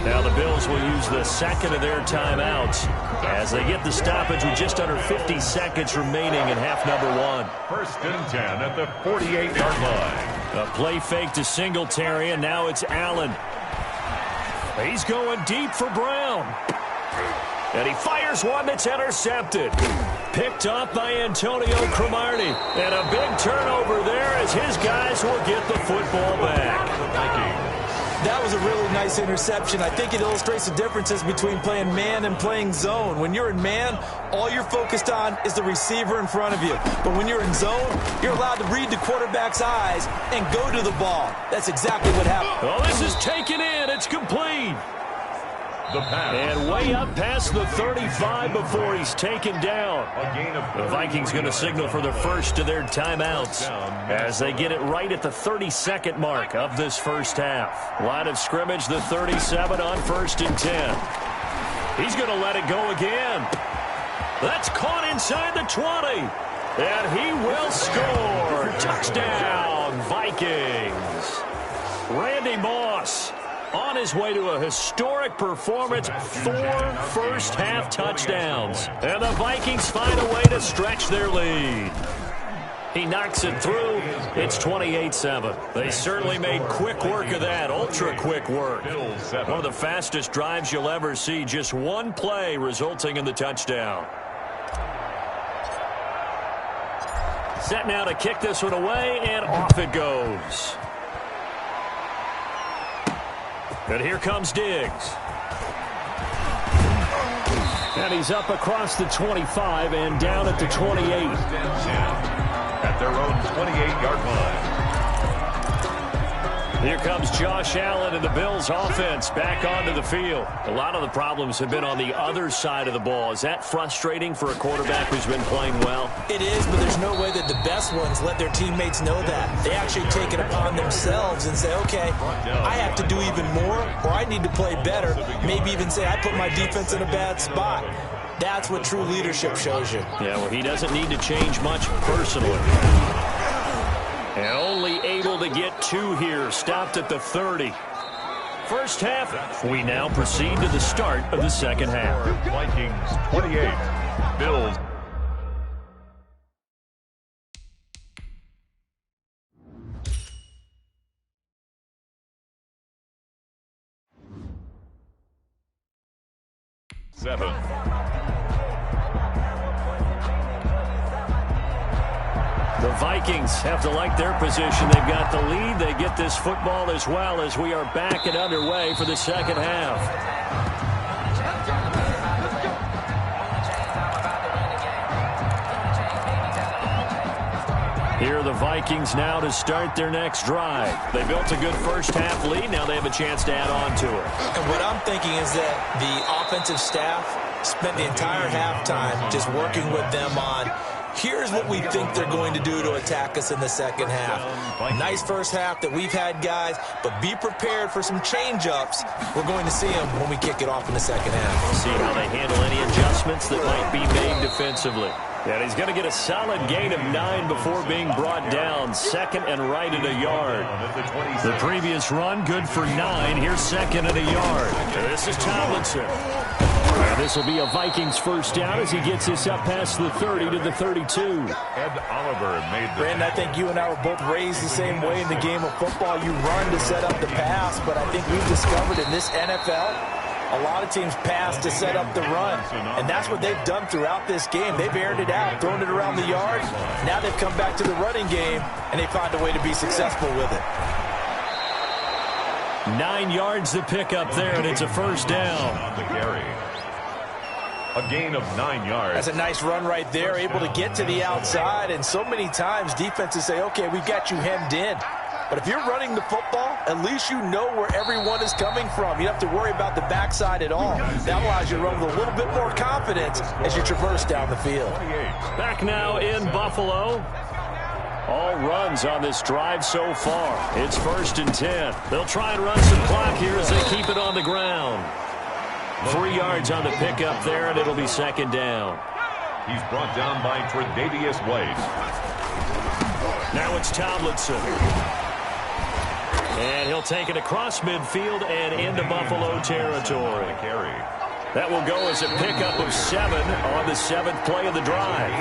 Now the Bills will use the second of their timeouts as they get the stoppage with just under 50 seconds remaining in half number 1. 1st and 10 at the 48-yard line. A play fake to Singletary, and now it's Allen. He's going deep for Brown. And he fires one that's intercepted. Picked off by Antonio Cromartie. And a big turnover there as his guys will get the football back. That was a really nice interception. I think it illustrates the differences between playing man and playing zone. When you're in man, all you're focused on is the receiver in front of you. But when you're in zone, you're allowed to read the quarterback's eyes and go to the ball. That's exactly what happened. Oh, this is taken in. It's complete. The pass. And way up past the 35 before he's taken down. The Vikings going to signal for the first of their timeouts as they get it right at the 32nd mark of this first half. Line of scrimmage, the 37 on 1st and 10. He's going to let it go again. That's caught inside the 20. And he will score. Touchdown, Vikings. Randy Moss on his way to a historic performance, 4 first-half touchdowns. And the Vikings find a way to stretch their lead. He knocks it through. It's 28-7. They certainly made quick work of that, ultra-quick work. One of the fastest drives you'll ever see, just one play resulting in the touchdown. Set now to kick this one away, and off it goes. And here comes Diggs. And he's up across the 25 and down at the 28. At their own 28-yard line. Here comes Josh Allen and the Bills offense back onto the field. A lot of the problems have been on the other side of the ball. Is that frustrating for a quarterback who's been playing well? It is, but there's no way that the best ones let their teammates know that. They actually take it upon themselves and say, okay, I have to do even more, or I need to play better. Maybe even say, I put my defense in a bad spot. That's what true leadership shows you. Yeah, well, he doesn't need to change much personally. And only able to get 2 here, stopped at the 30. First half, we now proceed to the start of the second half. Vikings 28, Bills. Seven. The Vikings have to like their position. They've got the lead. They get this football as well as we are back and underway for the second half. Here are the Vikings now to start their next drive. They built a good first-half lead. Now they have a chance to add on to it. And what I'm thinking is that the offensive staff spent the entire halftime just working with them on, here's what we think they're going to do to attack us in the second half. Nice first half that we've had, guys, but be prepared for some change-ups. We're going to see them when we kick it off in the second half. We'll see how they handle any adjustments that might be made defensively. And he's going to get a solid gain of 9 before being brought down. Second and right at a yard. The previous run, good for 9. Here's second and a yard. This is Tomlinson. And this will be a Vikings first down as he gets this up past the 30 to the 32. Ed Oliver made the Brandon, I think you and I were both raised the same way in the game of football. You run to set up the pass, but I think we've discovered in this NFL, a lot of teams pass to set up the run, and that's what they've done throughout this game. They've aired it out, thrown it around the yard. Now they've come back to the running game, and they find a way to be successful with it. 9 yards to pick up there, and it's a first down. on the carry. A gain of 9 yards. That's a nice run right there, able to get to the outside, and so many times defenses say, okay, we've got you hemmed in. But if you're running the football, at least you know where everyone is coming from. You don't have to worry about the backside at all. That allows you to run with a little bit more confidence as you traverse down the field. Back now in Buffalo. All runs on this drive so far. It's 1st and 10. They'll try and run some clock here as they keep it on the ground. 3 yards on the pickup there, and it'll be second down. He's brought down by Tre'Davious White. Now it's Tomlinson. And he'll take it across midfield and into Buffalo territory. Carry. That will go as a pickup of 7 on the 7th play of the drive.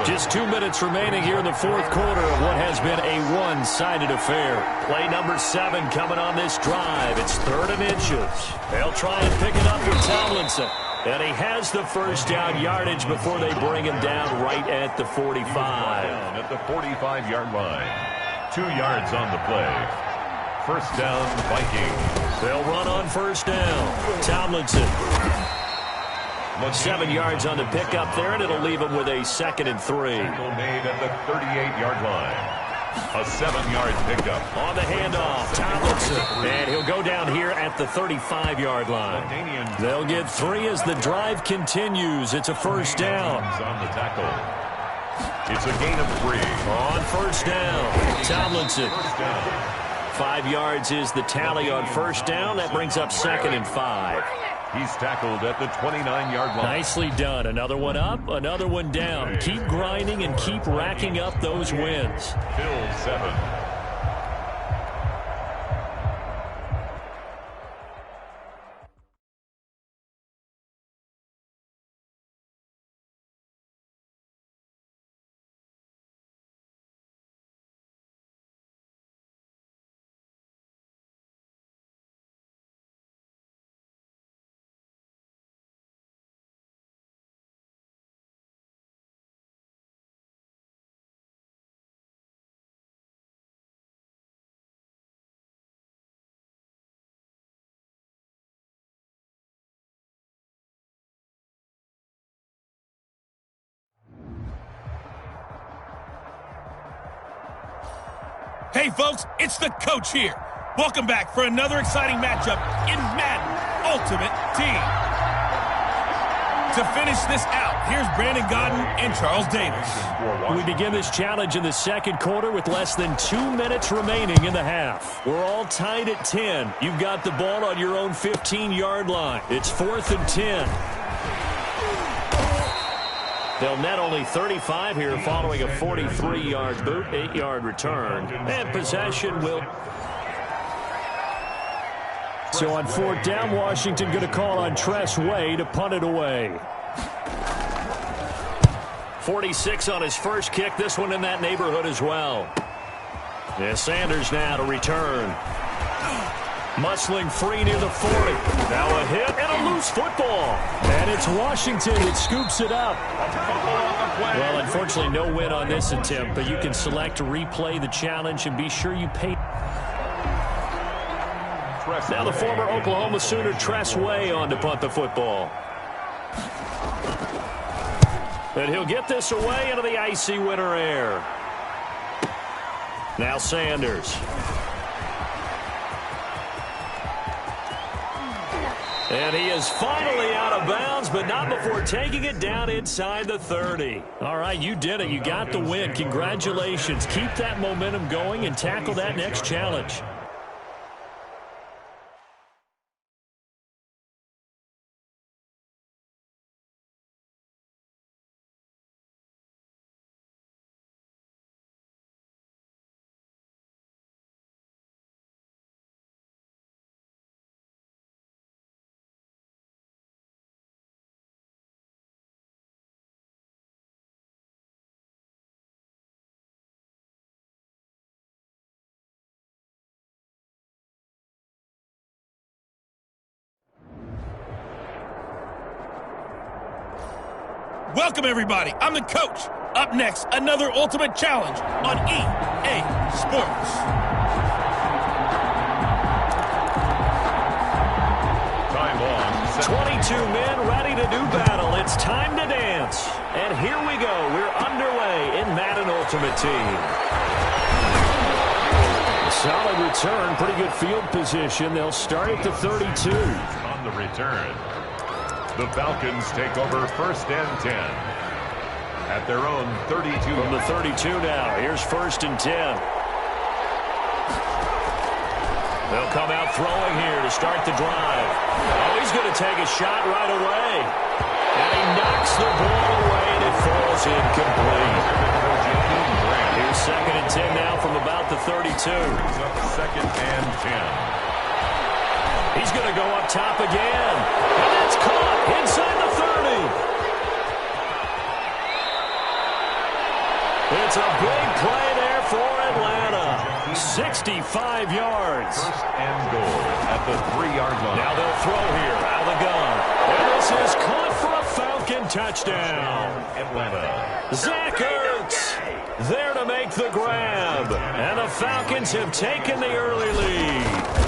Just 2 minutes remaining here in the 4th quarter of what has been a one-sided affair. Play number 7 coming on this drive. It's 3rd and inches. They'll try and pick it up with Tomlinson. And he has the first down yardage before they bring him down right at the 45. Down at the 45-yard line. 2 yards on the play. First down, Vikings. They'll run on first down. Tomlinson. 7 yards on the pickup there, and it'll leave him with a 2nd and 3. Tackle made at the 38-yard line. A 7-yard pickup. On the handoff, Tomlinson. And he'll go down here at the 35-yard line. They'll get 3 as the drive continues. It's a first down. On the tackle. It's a gain of 3. On first down, Tomlinson. First down. 5 yards is the tally on first down. That brings up 2nd and 5. He's tackled at the 29-yard line. Nicely done. Another one up, another one down. Keep grinding and keep racking up those wins. Bills 7. Hey, folks, it's the coach here. Welcome back for another exciting matchup in Madden Ultimate Team. To finish this out, here's Brandon Godden and Charles Davis. We begin this challenge in the 2nd quarter with less than 2 minutes remaining in the half. We're all tied at 10. You've got the ball on your own 15-yard line. It's 4th and 10. They'll net only 35 here following a 43-yard boot, 8-yard return. And possession will... So on 4th down, Washington going to call on Tress Way to punt it away. 46 on his first kick. This one in that neighborhood as well. Yeah, Sanders now to return. Muscling free near the 40. Now a hit and a loose football. And it's Washington that scoops it up. Well, unfortunately, no win on this attempt, but you can select to replay the challenge and be sure you pay. Now the former Oklahoma Sooner Tress Way on to punt the football. And he'll get this away into the icy winter air. Now Sanders. And he is finally out of bounds, but not before taking it down inside the 30. All right, you did it. You got the win. Congratulations. Keep that momentum going and tackle that next challenge. Welcome, everybody. I'm the coach. Up next, another Ultimate Challenge on EA Sports. Time on. 22 men ready to do battle. It's time to dance. And here we go. We're underway in Madden Ultimate Team. Solid return. Pretty good field position. They'll start at the 32. On the return, the Falcons take over 1st and 10 at their own 32. From the 32 now. Here's 1st and 10. They'll come out throwing here to start the drive. Oh, he's going to take a shot right away. And he knocks the ball away, and it falls incomplete. Here's 2nd and 10 now from about the 32. 2nd and 10. He's going to go up top again. And that's caught inside the 30. It's a big play there for Atlanta. 65 yards. 1st and goal at the 3-yard line. Now they'll throw here out of the gun. And this is caught for a Falcon touchdown. Atlanta. Zach Ertz there to make the grab. And the Falcons have taken the early lead.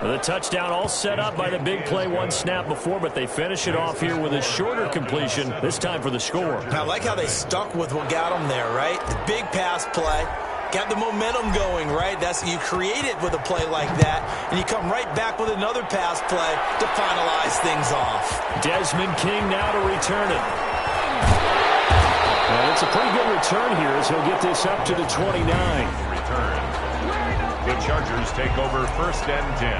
The touchdown all set up by the big play one snap before, but they finish it off here with a shorter completion, this time for the score. I like how they stuck with what got them there, right? The big pass play, got the momentum going, right? That's you create it with a play like that, and you come right back with another pass play to finalize things off. Desmond King now to return it. And it's a pretty good return here as he'll get this up to the 29. Return. The Chargers take over 1st and 10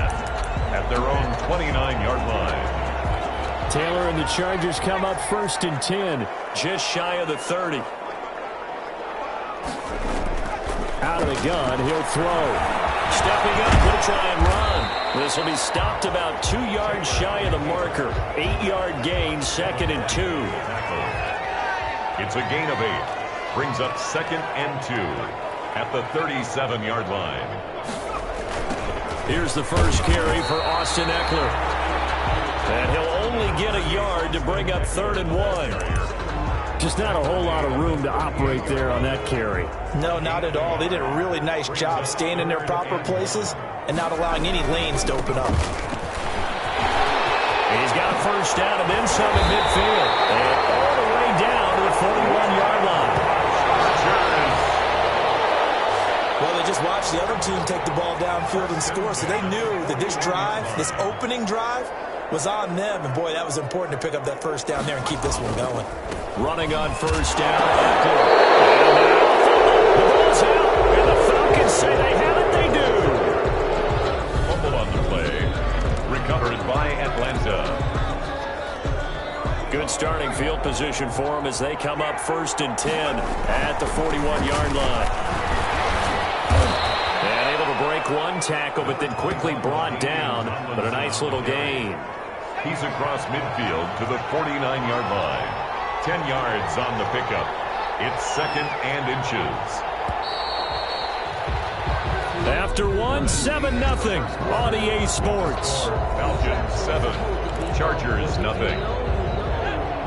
at their own 29-yard line. Taylor and the Chargers come up 1st and 10, just shy of the 30. Out of the gun, he'll throw. Stepping up, he'll try and run. This will be stopped about 2 yards shy of the marker. 8-yard gain, 2nd and 2. It's a gain of 8. Brings up 2nd and 2 at the 37-yard line. Here's the first carry for Austin Eckler. And he'll only get a yard to bring up 3rd and 1. Just not a whole lot of room to operate there on that carry. No, not at all. They did a really nice job staying in their proper places and not allowing any lanes to open up. He's got a 1st down and then some in midfield. And all the way down to the 41-yard line. Well, they just watched the other team take the ball downfield and score, so they knew that this drive, this opening drive, was on them. And, boy, that was important to pick up that 1st down there and keep this one going. Running on 1st down. The ball's out, and the Falcons say they have it. They do. Fumble on the play. Recovered by Atlanta. Good starting field position for them as they come up 1st and 10 at the 41-yard line. And able to break one tackle, but then quickly brought down. But a nice little gain. He's across midfield to the 49-yard line. 10 yards on the pickup. It's 2nd and inches. After one, 7-0 on EA Sports. Falcons 7, Chargers 0.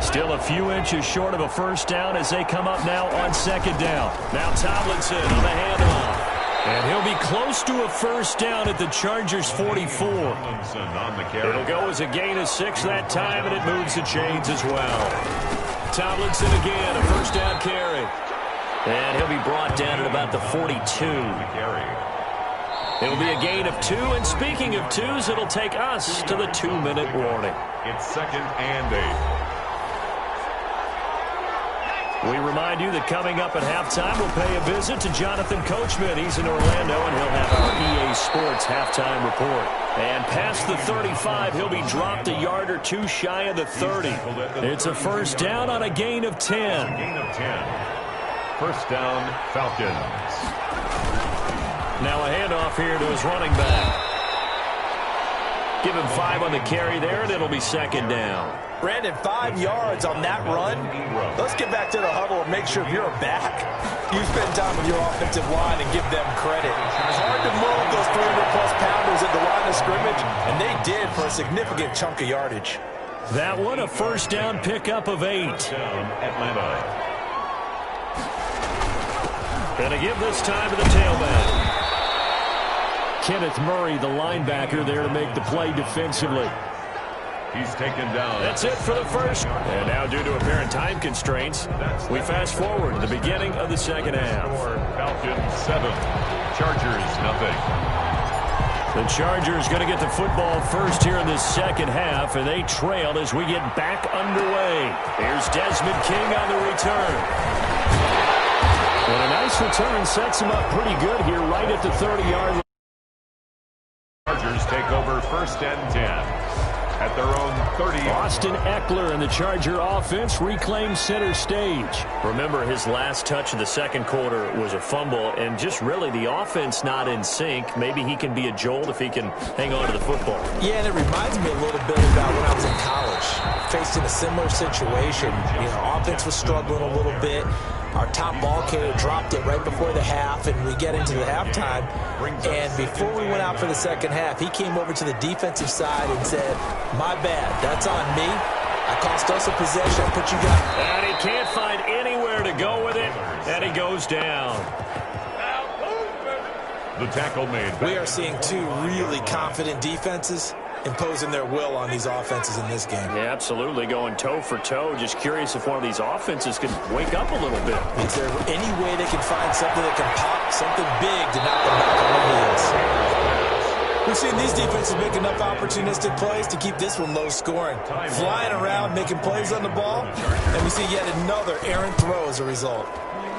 Still a few inches short of a 1st down as they come up now on 2nd down. Now Tomlinson on the handoff. And he'll be close to a 1st down at the Chargers 44. It'll go as a gain of 6 that time, and it moves the chains as well. Tomlinson again, a 1st down carry. And he'll be brought down at about the 42. It'll be a gain of 2, and speaking of 2s, it'll take us to the 2-minute warning. It's 2nd and 8. We remind you that coming up at halftime, we'll pay a visit to Jonathan Coachman. He's in Orlando, and he'll have our EA Sports halftime report. And past the 35, he'll be dropped a yard or 2 shy of the 30. It's a first down on a gain of 10. Gain of 10. First down, Falcons. Now a handoff here to his running back. Give him 5 on the carry there, and it'll be 2nd down. Brandon, 5 yards on that run. Let's get back to the huddle and make sure if you're a back, you spend time with your offensive line and give them credit. It's hard to move those 300-plus pounders at the line of scrimmage, and they did for a significant chunk of yardage. That one, a first down pickup of 8. Atlanta. Gonna give this time to the tailback. Kenneth Murray, the linebacker, there to make the play defensively. He's taken down. That's it for the first. And now, due to apparent time constraints, we fast forward to the beginning of the second half. Falcons 7, Chargers 0. The Chargers going to get the football first here in this second half, and they trailed as we get back underway. Here's Desmond King on the return. And a nice return sets him up pretty good here right at the 30-yard line. Chargers take over 1st and 10. At their own 30. Austin Eckler and the Charger offense reclaim center stage. Remember, his last touch of the second quarter was a fumble, and just really the offense not in sync. Maybe he can be a jolt if he can hang on to the football. Yeah, and it reminds me a little bit about when I was in college. Faced in a similar situation. You know, offense was struggling a little bit. Our top ball carrier dropped it right before the half, and we get into the halftime. And before we went out for the second half, he came over to the defensive side and said, "My bad, that's on me. I cost us a possession, but you got..." And he can't find anywhere to go with it, and he goes down. The tackle made. We are seeing 2 really confident defenses imposing their will on these offenses in this game. Yeah, absolutely, going toe for toe. Just curious if one of these offenses could wake up a little bit. Is there any way they can find something that can pop, something big to knock them back on their heels? We've seen these defenses make enough opportunistic plays to keep this one low scoring. Flying around, making plays on the ball, and we see yet another errant throw as a result.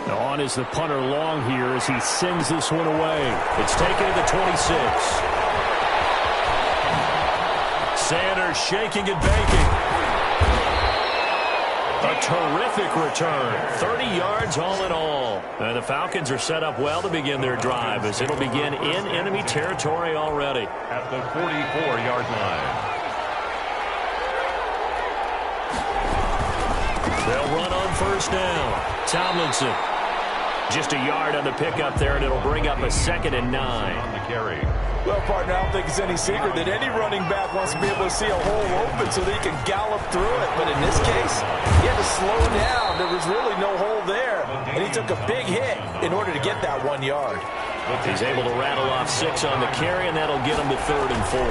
Now on is the punter long here as he sends this one away. It's taken to the 26. Sanders shaking and baking. A terrific return. 30 yards all in all. And the Falcons are set up well to begin their drive as it'll begin in enemy territory already. At the 44-yard line. They'll run on first down. Tomlinson. Just a yard on the pickup there, and it'll bring up a 2nd and 9. On the carry. Well, partner, I don't think it's any secret that any running back wants to be able to see a hole open so that he can gallop through it. But in this case, he had to slow down. There was really no hole there, and he took a big hit in order to get that 1 yard. He's able to rattle off 6 on the carry, and that'll get him to 3rd and 4.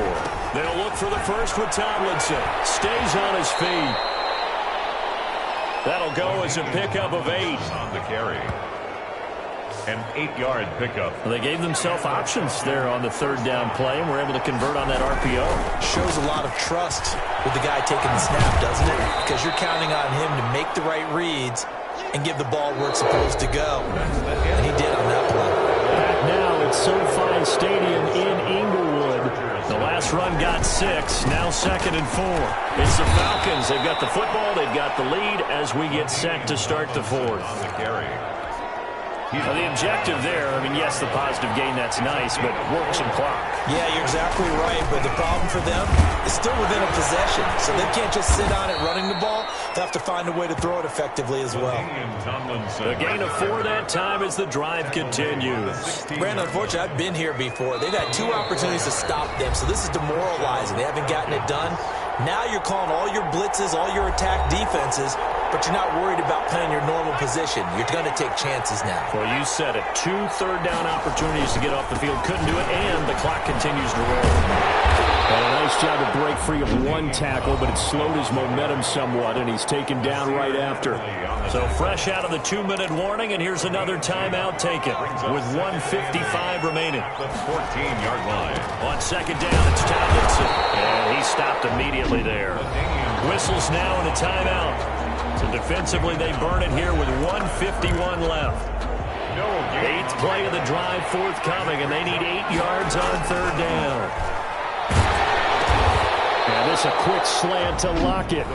They'll look for the first with Tomlinson. Stays on his feet. That'll go as a pickup of 8. On the carry. An 8-yard pickup. Well, they gave themselves options there on the 3rd down play, and were able to convert on that RPO. Shows a lot of trust with the guy taking the snap, doesn't it? Because you're counting on him to make the right reads and give the ball where it's supposed to go. And he did on that play. Back now at SoFi Stadium in Inglewood. The last run got 6, now 2nd and 4. It's the Falcons. They've got the football, they've got the lead as we get set to start the 4th. On the carry. Well, the objective there, I mean, yes, the positive gain, that's nice, but work some clock. Yeah, you're exactly right, but the problem for them is still within a possession, so they can't just sit on it running the ball. They'll have to find a way to throw it effectively as well. The gain of 4 that time as the drive continues. Brandon, unfortunately, I've been here before. They've had 2 opportunities to stop them, so this is demoralizing. They haven't gotten it done. Now you're calling all your blitzes, all your attack defenses, but you're not worried about playing your normal position. You're going to take chances now. Well, you said it. 2 third down opportunities to get off the field. Couldn't do it, and the clock continues to roll. And a Nice job to break free of one tackle, but it slowed his momentum somewhat, and he's taken down right after. So fresh out of the 2-minute warning, and here's another timeout taken with 1:55 remaining. The 14-yard line. On second down, it's Tomlinson. And he stopped immediately there. Whistles now in a timeout. So defensively, they burn it here with 1:51 left. Eighth play of the drive forthcoming, and they need 8 yards on third down. And this a quick slant to lock it.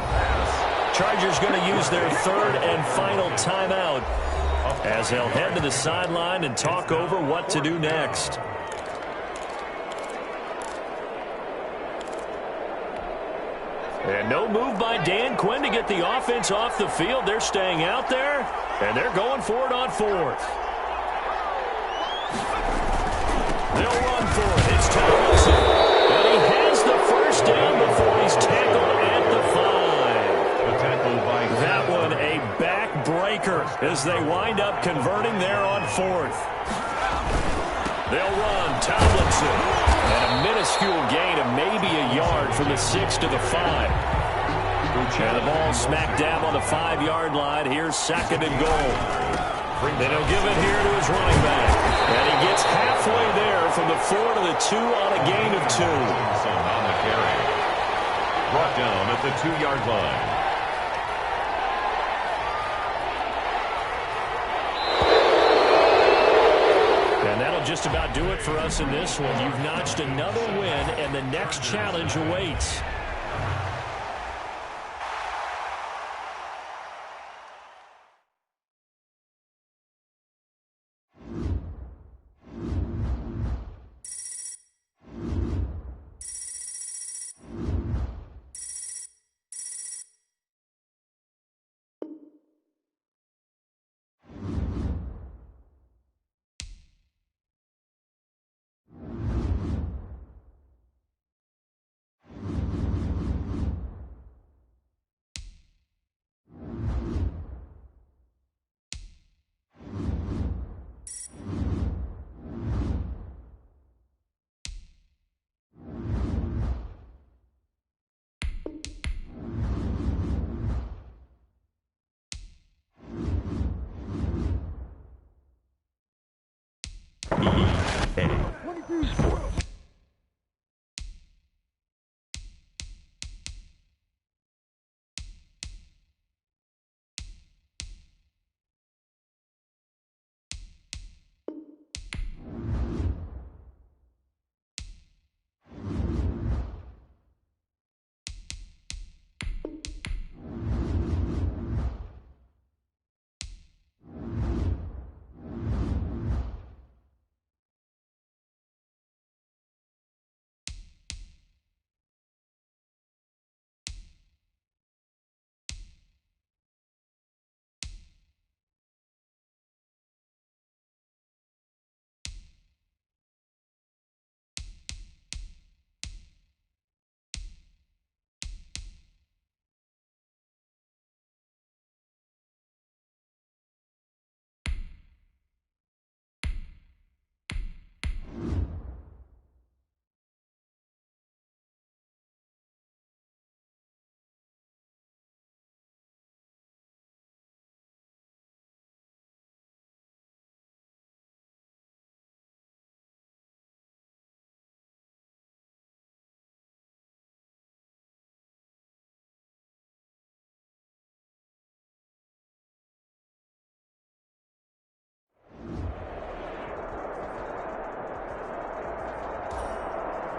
Chargers going to use their third and final timeout as they'll head to the sideline and talk over what to do next. And no move by Dan Quinn to get the offense off the field. They're staying out there, and they're going for it on fourth. They'll run for it. It's Tomlinson. And he has the first down before he's tackled at the 5. The tackle by that one a backbreaker as they wind up converting there on fourth. They'll run. Tomlinson. And a minuscule gain of maybe a yard from the 6 to the 5. And the ball smacked down on the 5-yard line. Here's second and goal. Then he'll give it here to his running back. And he gets halfway there from the 4 to the 2 on a gain of 2. on the carry. Brought down at the 2-yard line. And that'll just about do it for us in this one. You've notched another win, and the next challenge awaits.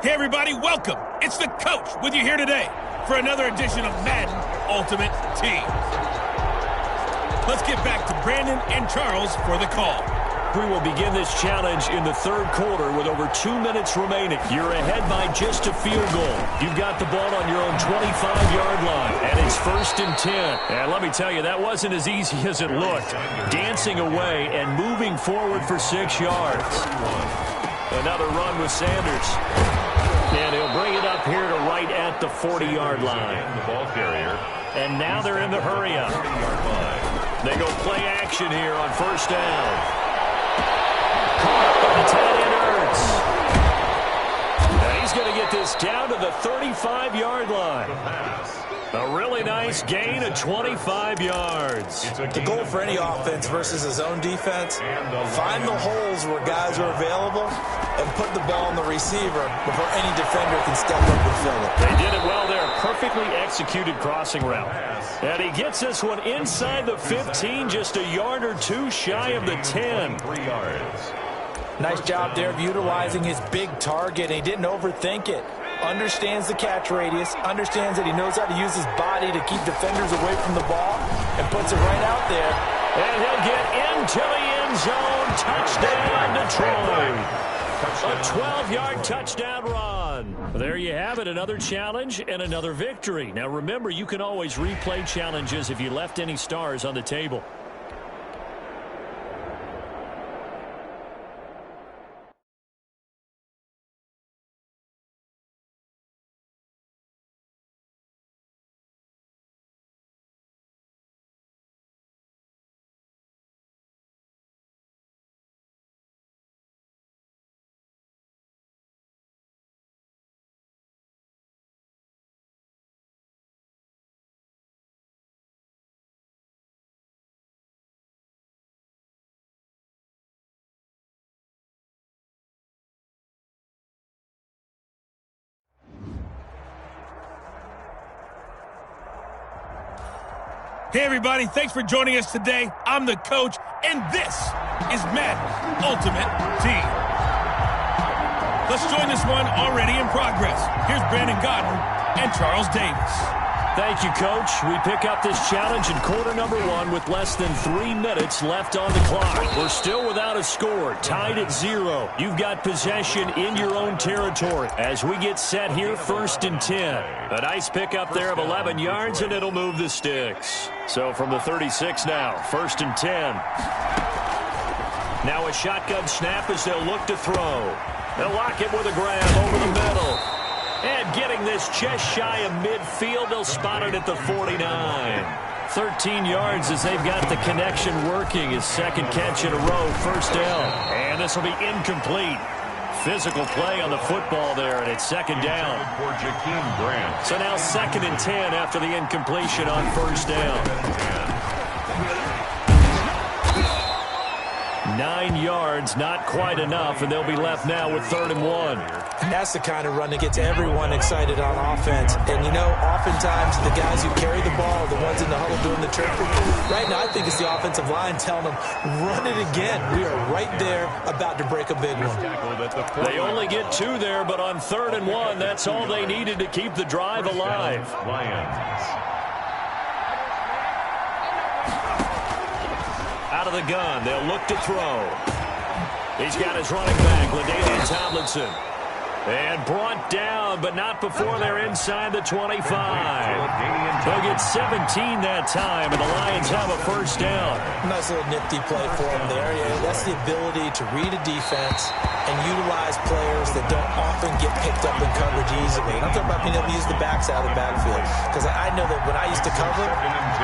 Hey, everybody, welcome. It's the coach with you here today for another edition of Madden Ultimate Team. Let's get back to Brandon and Charles for the call. We will begin this challenge in the third quarter with over 2 minutes remaining. You're ahead by just a field goal. You've got the ball on your own 25-yard line, and it's 1st and 10. And let me tell you, that wasn't as easy as it looked. Dancing away and moving forward for 6 yards. Another run with Sanders. And he'll bring it up here to right at the 40-yard line. The ball carrier. And now they're in the hurry-up. They go play action here on 1st down. Caught up by the tight end Ertz. And he He's going to get this down to the 35-yard line. A really nice gain of 25 yards. The goal for any offense versus his own defense, find the holes where guys are available and put the ball on the receiver before any defender can step up and fill it. They did it well there. Perfectly executed crossing route. And he gets this one inside the 15, just a yard or two shy of the 10. 3 yards. Nice job there of utilizing his big target. He didn't overthink it. Understands the catch radius, understands that he knows how to use his body to keep defenders away from the ball, and puts it right out there. And he'll get into the end zone. Touchdown, Detroit. A 12-yard touchdown run. There you have it, another challenge and another victory. Now remember, you can always replay challenges if you left any stars on the table. Hey, everybody, thanks for joining us today. I'm the coach, and this is Madden Ultimate Team. Let's join this one already in progress. Here's Brandon Goddard and Charles Davis. Thank you, Coach. We pick up this challenge in quarter number 1 with less than 3 minutes left on the clock. We're still without a score, tied at 0. You've got possession in your own territory. As we get set here, 1st and 10. A nice pickup there of 11 yards, and it'll move the sticks. So from the 36 now, 1st and 10. Now a shotgun snap as they'll look to throw. They'll lock it with a grab over the middle. And getting this just shy of midfield, they'll spot it at the 49. 13 yards as they've got the connection working. His second catch in a row, 1st down. And this will be incomplete. Physical play on the football there, and it's 2nd down. So now 2nd and 10 after the incompletion on 1st down. 9 yards, not quite enough, and they'll be left now with 3rd and 1. And that's the kind of run that gets everyone excited on offense. And, you know, oftentimes the guys who carry the ball are the ones in the huddle doing the chirping. Right now, I think it's the offensive line telling them, run it again. We are right there about to break a big one. They only get 2 there, but on 3rd and 1, that's all they needed to keep the drive alive. Out of the gun, they'll look to throw. He's got his running back, LaDainian Tomlinson. And brought down, but not before they're inside the 25. They'll get 17 that time, and the Lions have a 1st down. Nice little nifty play for him there. Yeah, that's the ability to read a defense and utilize players that don't often get picked up in coverage easily. And I'm talking about being able to use the backs out of the backfield. Because I know that when I used to cover,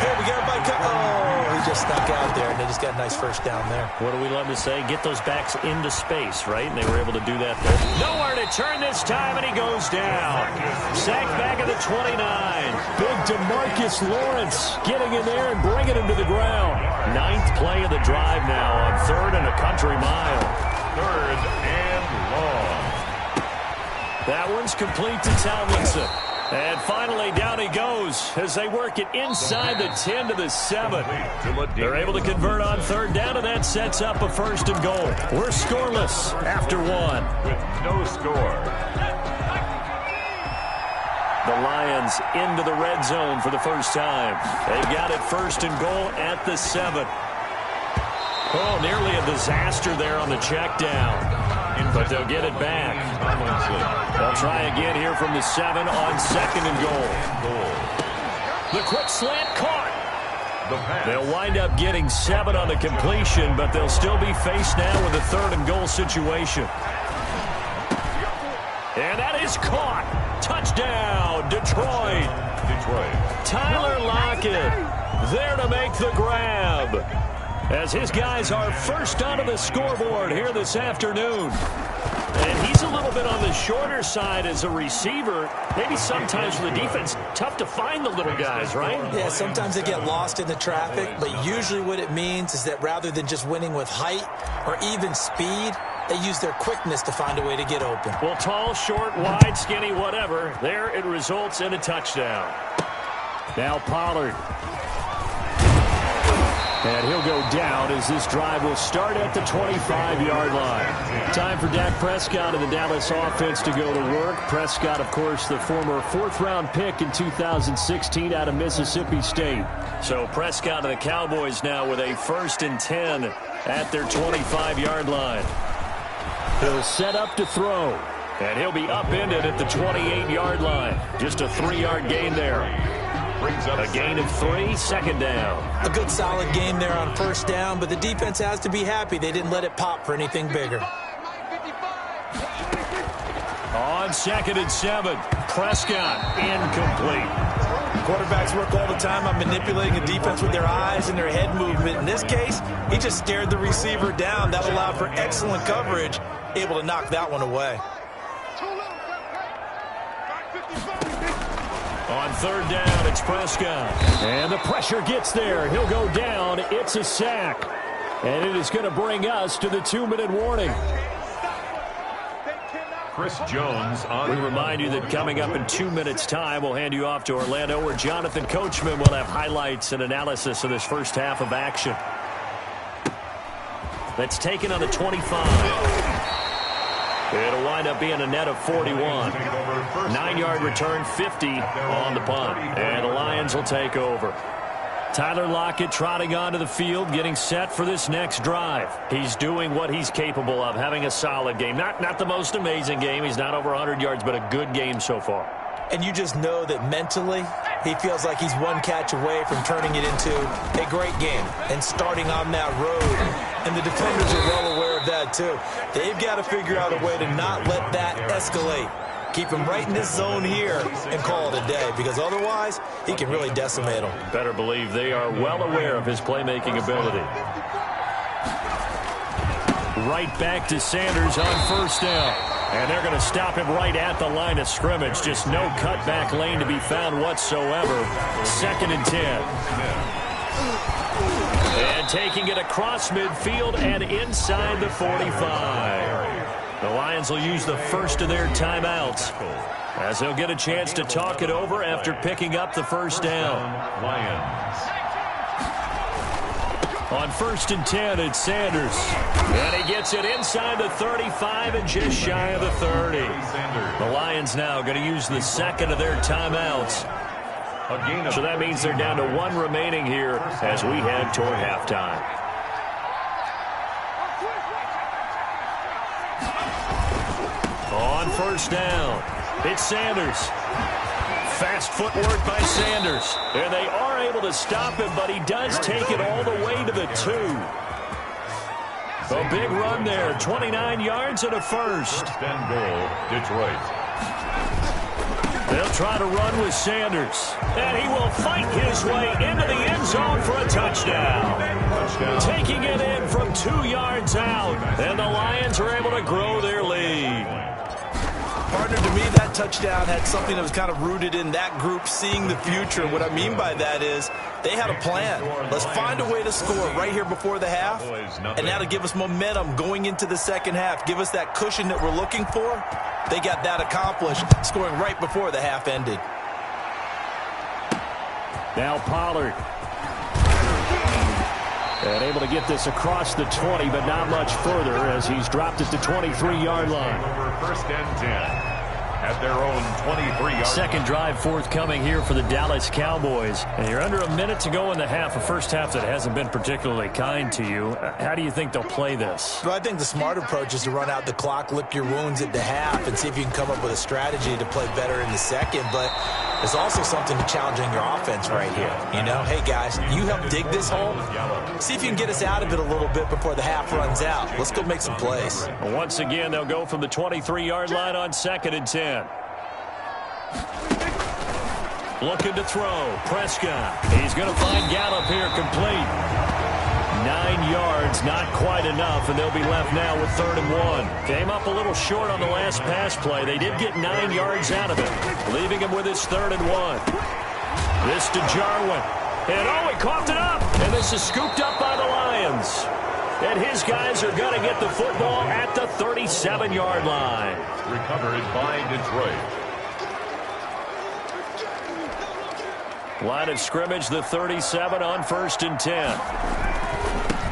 hey, we got everybody cover. Oh, he just snuck out there, and they just got a nice 1st down there. What do we love to say? Get those backs into space, right? And they were able to do that there. Nowhere to turn this time, and he goes down. Sacked back at the 29. Big DeMarcus Lawrence getting in there and bringing him to the ground. 9th play of the drive now on 3rd and a country mile. 3rd and long. That one's complete to Tomlinson. And finally, down he goes as they work it inside the 10 to the 7. They're able to convert on 3rd down, and that sets up a 1st and goal. We're scoreless after 1. With no score. The Lions into the red zone for the first time. They've got it 1st and goal at the 7. Oh, nearly a disaster there on the check down. But they'll get it back. They'll try again here from the 7 on 2nd and goal. The quick slant caught. They'll wind up getting 7 on the completion, but they'll still be faced now with a 3rd and goal situation. And that is caught. Touchdown, Detroit. Tyler Lockett there to make the grab, as his guys are first onto the scoreboard here this afternoon. And he's a little bit on the shorter side as a receiver. Maybe sometimes for the defense, tough to find the little guys, right? Yeah, sometimes they get lost in the traffic, but usually what it means is that rather than just winning with height or even speed, they use their quickness to find a way to get open. Well, tall, short, wide, skinny, whatever. There it results in a touchdown. Now Pollard. And he'll go down as this drive will start at the 25-yard line. Time for Dak Prescott and the Dallas offense to go to work. Prescott, of course, the former fourth-round pick in 2016 out of Mississippi State. So Prescott and the Cowboys now with a 1st and 10 at their 25-yard line. He'll set up to throw. And he'll be upended at the 28-yard line. Just a 3-yard gain there. A gain of 3, 2nd down. A good solid game there on 1st down, but the defense has to be happy they didn't let it pop for anything bigger. On 2nd and 7, Prescott incomplete. Quarterbacks work all the time on manipulating the defense with their eyes and their head movement. In this case, he just stared the receiver down. That allowed for excellent coverage, able to knock that one away. On 3rd down, it's Prescott. And the pressure gets there. He'll go down. It's a sack. And it is going to bring us to the 2-minute warning. Chris Jones on. We remind you that coming up in 2 minutes' time, we'll hand you off to Orlando, where Jonathan Coachman will have highlights and analysis of this first half of action. That's taken on the 25. It'll wind up being a net of 41. 9-yard return, 50 on the punt. And the Lions will take over. Tyler Lockett trotting onto the field, getting set for this next drive. He's doing what he's capable of, having a solid game. Not the most amazing game. He's not over 100 yards, but a good game so far. And you just know that mentally, he feels like he's one catch away from turning it into a great game and starting on that road. And the defenders are well aware of that, too. They've got to figure out a way to not let that escalate. Keep him right in this zone here and call it a day, because otherwise, he can really decimate them. Better believe they are well aware of his playmaking ability. Right back to Sanders on 1st down. And they're going to stop him right at the line of scrimmage. Just no cutback lane to be found whatsoever. 2nd and 10. And taking it across midfield and inside the 45. The Lions will use the first of their timeouts as they'll get a chance to talk it over after picking up the 1st down. Lions. On 1st and 10, it's Sanders. And he gets it inside the 35 and just shy of the 30. The Lions now going to use the 2nd of their timeouts. So that means they're down to 1 remaining here as we head toward halftime. On 1st down, it's Sanders. Fast footwork by Sanders. And they are able to stop him, but he does take it all the way to the 2. A big run there, 29 yards and a 1st. 1st and goal, Detroit. They'll try to run with Sanders. And he will fight his way into the end zone for a touchdown. Taking it in from 2 yards out. And the Lions are able to grow their lead. Partner, to me, that touchdown had something that was kind of rooted in that group seeing the future. What I mean by that is they had a plan. Let's find a way to score right here before the half, and that'll give us momentum going into the 2nd half. Give us that cushion that we're looking for. They got that accomplished, scoring right before the half ended. Now Pollard. And able to get this across the 20, but not much further as he's dropped at the 23-yard line. Over 1st and 10 at their own 23-yard. 2nd drive forthcoming here for the Dallas Cowboys. And you're under a minute to go in the half, a first half that hasn't been particularly kind to you. How do you think they'll play this? Well, I think the smart approach is to run out the clock, lick your wounds at the half, and see if you can come up with a strategy to play better in the 2nd. But there's also something to challenging your offense right here. You know, hey, guys, you help dig this hole. See if you can get us out of it a little bit before the half runs out. Let's go make some plays. Once again, they'll go from the 23-yard line on 2nd and 10. Looking to throw. Prescott. He's going to find Gallup here complete. 9 yards, not quite enough, and they'll be left now with 3rd and 1. Came up a little short on the last pass play. They did get 9 yards out of it, leaving him with his 3rd and 1. This to Jarwin. And, he coughed it up. And this is scooped up by the Lions. And his guys are going to get the football at the 37-yard line. Recovered by Detroit. Line of scrimmage, the 37 on 1st and 10.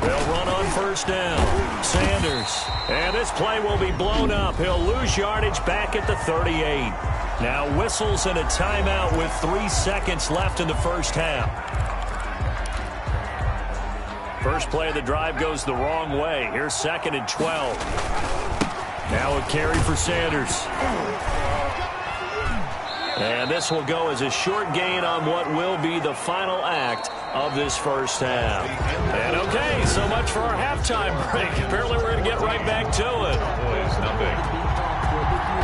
They'll run on 1st down. Sanders. And this play will be blown up. He'll lose yardage back at the 38. Now whistles and a timeout with 3 seconds left in the first half. First play of the drive goes the wrong way. Here's 2nd and 12. Now a carry for Sanders. And this will go as a short gain on what will be the final act of this first half. And okay, so much for our halftime break. Apparently we're going to get right back to it.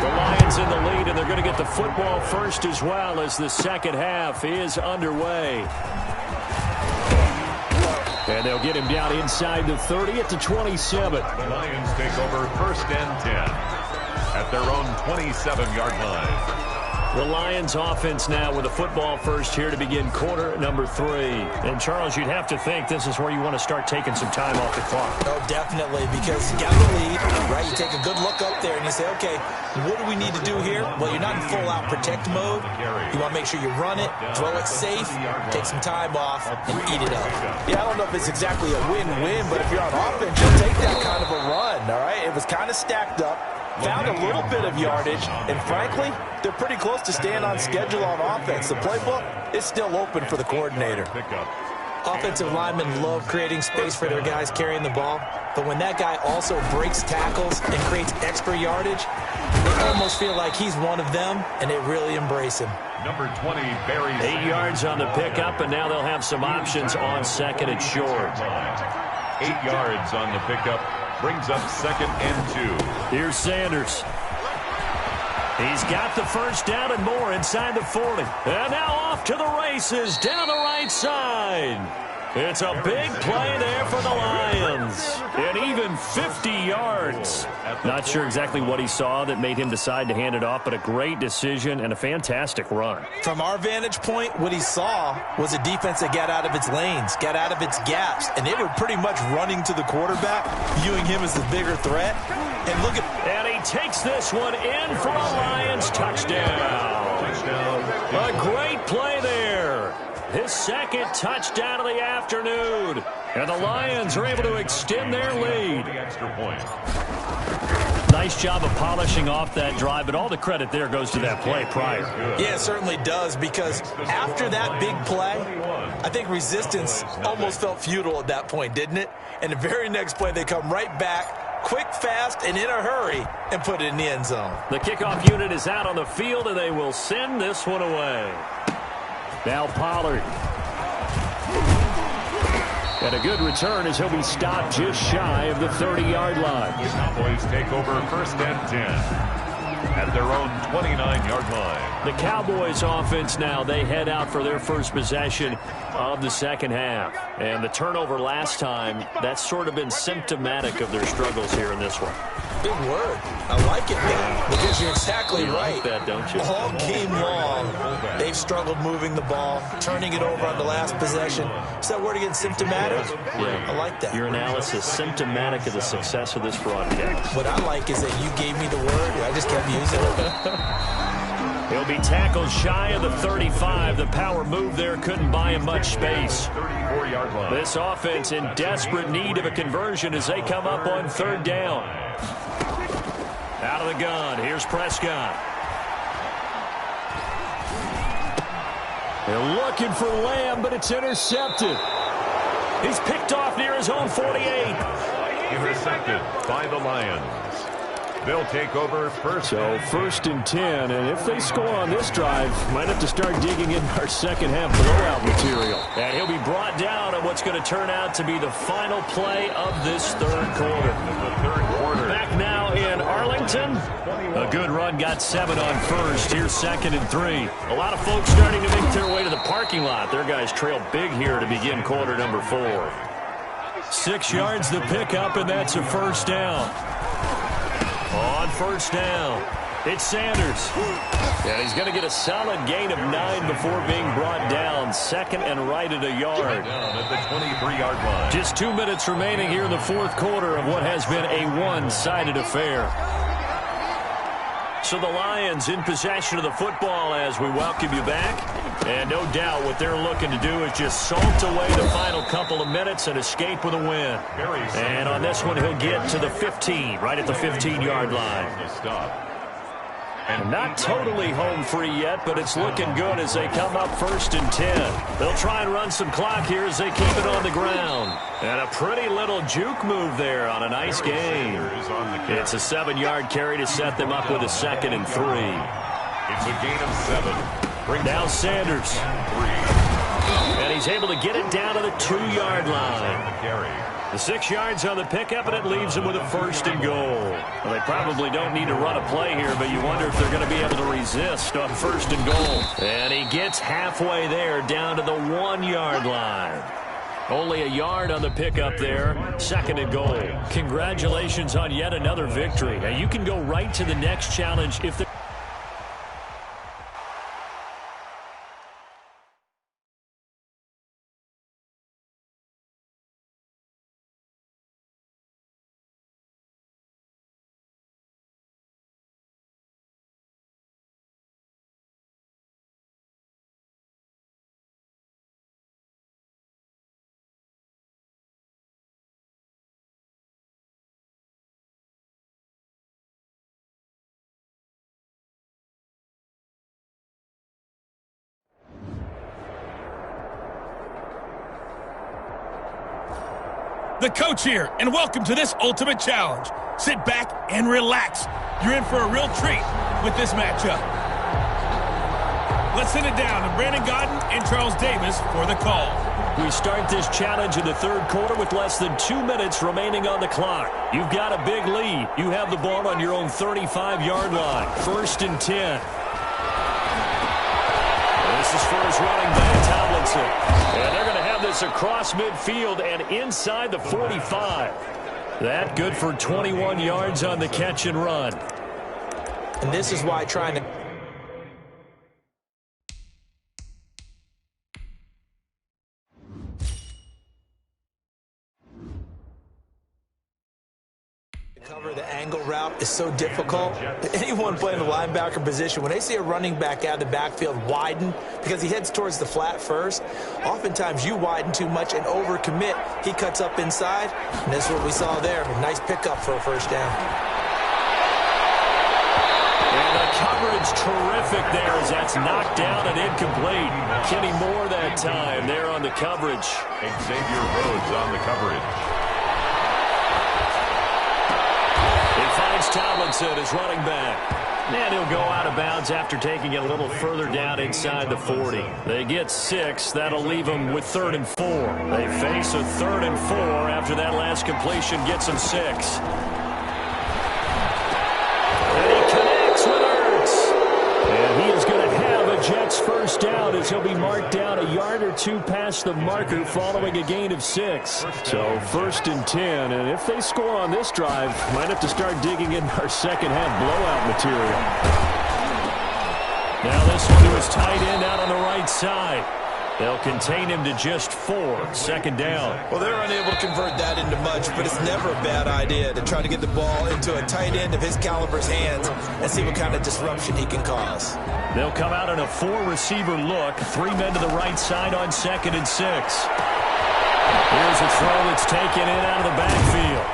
The Lions in the lead, and they're going to get the football first as well as the second half is underway. And they'll get him down inside the 30 at the 27. The Lions take over 1st and 10 at their own 27-yard line. The Lions offense now with the football first here to begin quarter number 3. And, Charles, you'd have to think this is where you want to start taking some time off the clock. Oh, definitely, because you got the lead, right? You take a good look up there and you say, okay, what do we need to do here? Well, you're not in full-out protect mode. You want to make sure you run it, throw it safe, take some time off, and eat it up. Yeah, I don't know if it's exactly a win-win, but if you're on offense, you'll take that kind of a run, all right? It was kind of stacked up. Found a little bit of yardage, and frankly, they're pretty close to staying on schedule on offense. The playbook is still open for the coordinator. Offensive linemen love creating space for their guys carrying the ball, but when that guy also breaks tackles and creates extra yardage, they almost feel like he's one of them, and they really embrace him. Number 20, Barry. 8 yards on the pickup, and now they'll have some options on 2nd and short. 8 yards on the pickup. Brings up 2nd and 2. Here's Sanders. He's got the first down and more inside the 40. And now off to the races down the right side. It's a big play there for the Lions. And even 50 yards. Not sure exactly what he saw that made him decide to hand it off, but a great decision and a fantastic run. From our vantage point, what he saw was a defense that got out of its lanes, got out of its gaps, and they were pretty much running to the quarterback, viewing him as the bigger threat. And look at... And he takes this one in for a Lions touchdown. A great play there. His 2nd touchdown of the afternoon. And the Lions are able to extend their lead. Extra point. Nice job of polishing off that drive, but all the credit there goes to that play prior. Yeah, it certainly does, because after that big play, I think resistance almost felt futile at that point, didn't it? And the very next play, they come right back, quick, fast, and in a hurry, and put it in the end zone. The kickoff unit is out on the field, and they will send this one away. Now Pollard. And a good return as he'll be stopped just shy of the 30-yard line. The Cowboys take over 1st and 10 at their own 29-yard line. The Cowboys offense now, they head out for their first possession of the second half. And the turnover last time, that's sort of been symptomatic of their struggles here in this one. Big word. I like it, man, because you're exactly right. Like that, don't you? All game long, they've struggled moving the ball, turning it over on the last possession. Is that word again, symptomatic? Yeah. I like that. Your analysis, symptomatic of the success of this broadcast. What I like is that you gave me the word, I just kept using it. He'll be tackled shy of the 35. The power move there couldn't buy him much space. 34-yard line. This offense in desperate need of a conversion as they come up on 3rd down. Out of the gun, here's Prescott. They're looking for Lamb, but it's intercepted. He's picked off near his own 48. Intercepted by the Lions. They'll take over 1st. So 1st and 10, and if they score on this drive, might have to start digging in our second half blowout material. And he'll be brought down on what's going to turn out to be the final play of this 3rd quarter. Back now in Arlington. A good run, got 7 on 1st. Here's 2nd and 3. A lot of folks starting to make their way to the parking lot. Their guys trail big here to begin quarter number 4. 6 yards the pickup, and that's a first down. On first down, it's Sanders. And he's going to get a solid gain of 9 before being brought down. Second and right at a yard. Down at the 23-yard line. Just 2 minutes remaining here in the fourth quarter of what has been a one-sided affair. So the Lions in possession of the football as we welcome you back. And no doubt what they're looking to do is just salt away the final couple of minutes and escape with a win. And on this one, he'll get to the 15, right at the 15-yard line. And not totally home free yet, but it's looking good as they come up 1st and 10. They'll try and run some clock here as they keep it on the ground. And a pretty little juke move there on a nice game. It's a 7-yard carry to set them up with a 2nd and 3. It's a gain of 7. Now Sanders. 3. And he's able to get it down to the 2-yard line. The 6 yards on the pickup, and it leaves them with a 1st and goal. Well, they probably don't need to run a play here, but you wonder if they're going to be able to resist on 1st and goal. And he gets halfway there, down to the 1-yard line. Only a yard on the pickup there, 2nd and goal. Congratulations on yet another victory. Now, you can go right to the next challenge if the The coach here, and welcome to this ultimate challenge. Sit back and relax. You're in for a real treat with this matchup. Let's send it down to Brandon Godden and Charles Davis for the call. We start this challenge in the third quarter with less than 2 minutes remaining on the clock. You've got a big lead. You have the ball on your own 35-yard line. 1st and 10. This is for his running back, Tomlinson. And they're going to have this across midfield and inside the 45. That good for 21 yards on the catch and run. And this is why trying to cover the angle route is so difficult. Anyone playing the linebacker position, when they see a running back out of the backfield widen because he heads towards the flat first, oftentimes you widen too much and overcommit. He cuts up inside, and that's what we saw there. A nice pickup for a first down. And the coverage terrific there as that's knocked down and incomplete. Kenny Moore that time there on the coverage. Xavier Rhodes on the coverage. Finds Tomlinson as running back. And he'll go out of bounds after taking it a little further down inside the 40. They get 6. That'll leave them with 3rd and 4. They face a 3rd and 4 after that last completion gets them 6. And he connects with Ertz. And he is going to have a Jets first down as he'll be marked down a yard or 2 past the marker following a gain of 6. So 1st and 10, and if they score on this drive, might have to start digging in our second half blowout material. Now this one to his tight end out on the right side. They'll contain him to just 4. 2nd down. Well, they're unable to convert that into much, but it's never a bad idea to try to get the ball into a tight end of his caliber's hands and see what kind of disruption he can cause. They'll come out in a 4-receiver look. 3 men to the right side on 2nd and 6. Here's a throw that's taken in out of the backfield.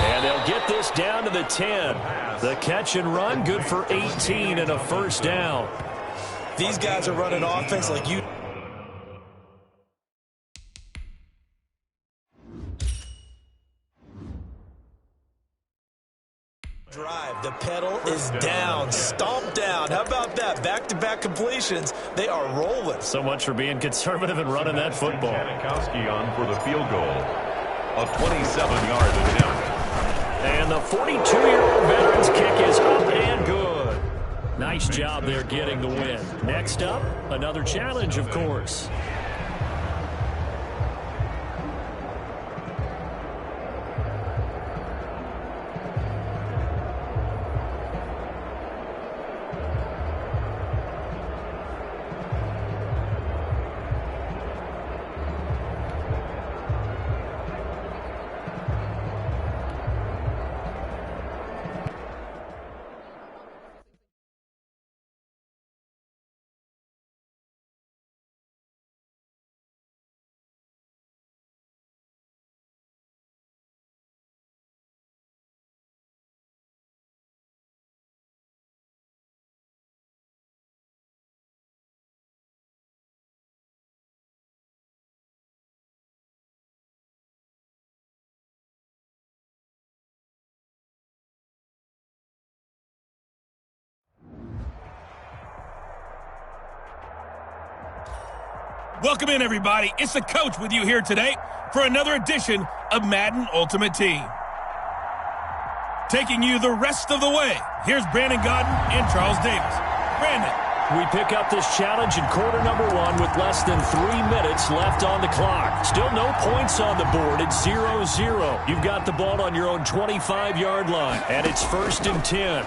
And they'll get this down to the 10. The catch and run, good for 18 and a first down. These guys are running offense like you. Drive. The pedal is down. Stomp down. How about that? Back-to-back completions. They are rolling. So much for being conservative and running that football. Janikowski on for the field goal. A 27-yard attempt. And the 42-year-old veteran's kick is up and good. Nice job there getting the win. Next up, another challenge, of course. Welcome in, everybody. It's the coach with you here today for another edition of Madden Ultimate Team. Taking you the rest of the way, here's Brandon Godden and Charles Davis. Brandon. We pick up this challenge in quarter number 1 with less than 3 minutes left on the clock. Still no points on the board. It's 0-0. You've got the ball on your own 25-yard line, and it's 1st and 10.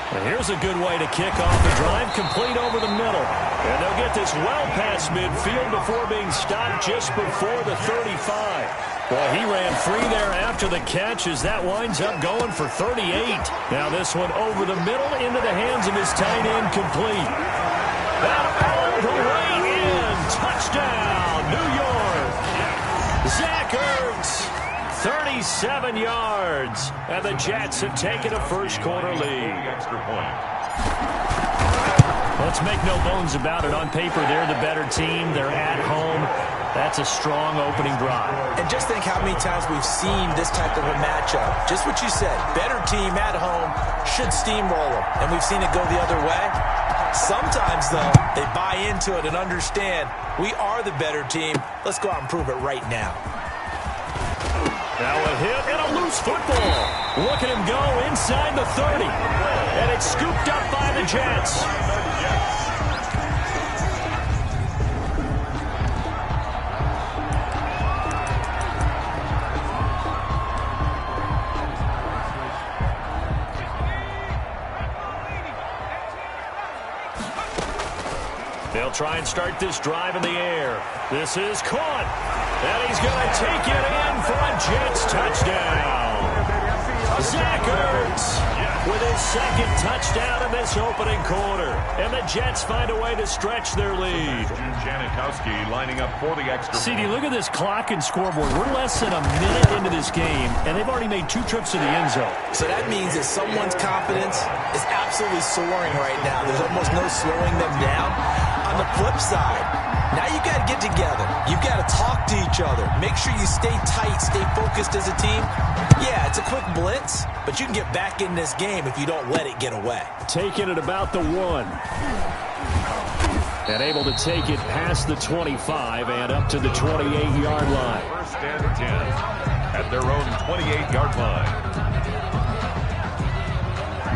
And here's a good way to kick off the drive, complete over the middle. And they'll get this well past midfield before being stopped just before the 35. Well, he ran free there after the catch as that winds up going for 38. Now this one over the middle into the hands of his tight end, complete. And all the way in. Touchdown, New York. Zach Ertz, 37 yards. And the Jets have taken a first-quarter lead. Extra point. Let's make no bones about it. On paper, they're the better team. They're at home. That's a strong opening drive. And just think how many times we've seen this type of a matchup. Just what you said, better team at home should steamroll them. And we've seen it go the other way. Sometimes, though, they buy into it and understand we are the better team. Let's go out and prove it right now. Now a hit and a loose football. Look at him go inside the 30. And it's scooped up by the Jets. They'll try and start this drive in the air. This is caught. And he's going to take it in for a Jets touchdown. Zach Ertz with his second touchdown in this opening quarter. And the Jets find a way to stretch their lead. Janikowski lining up for the extra point. CD, look at this clock and scoreboard. We're less than a minute into this game, and they've already made 2 trips to the end zone. So that means that someone's confidence is absolutely soaring right now. There's almost no slowing them down. On the flip side, now you got to get together. You've got to talk to each other. Make sure you stay tight, stay focused as a team. Yeah, it's a quick blitz, but you can get back in this game if you don't let it get away. Taking it about the 1. And able to take it past the 25 and up to the 28-yard line. 1st and 10 at their own 28-yard line.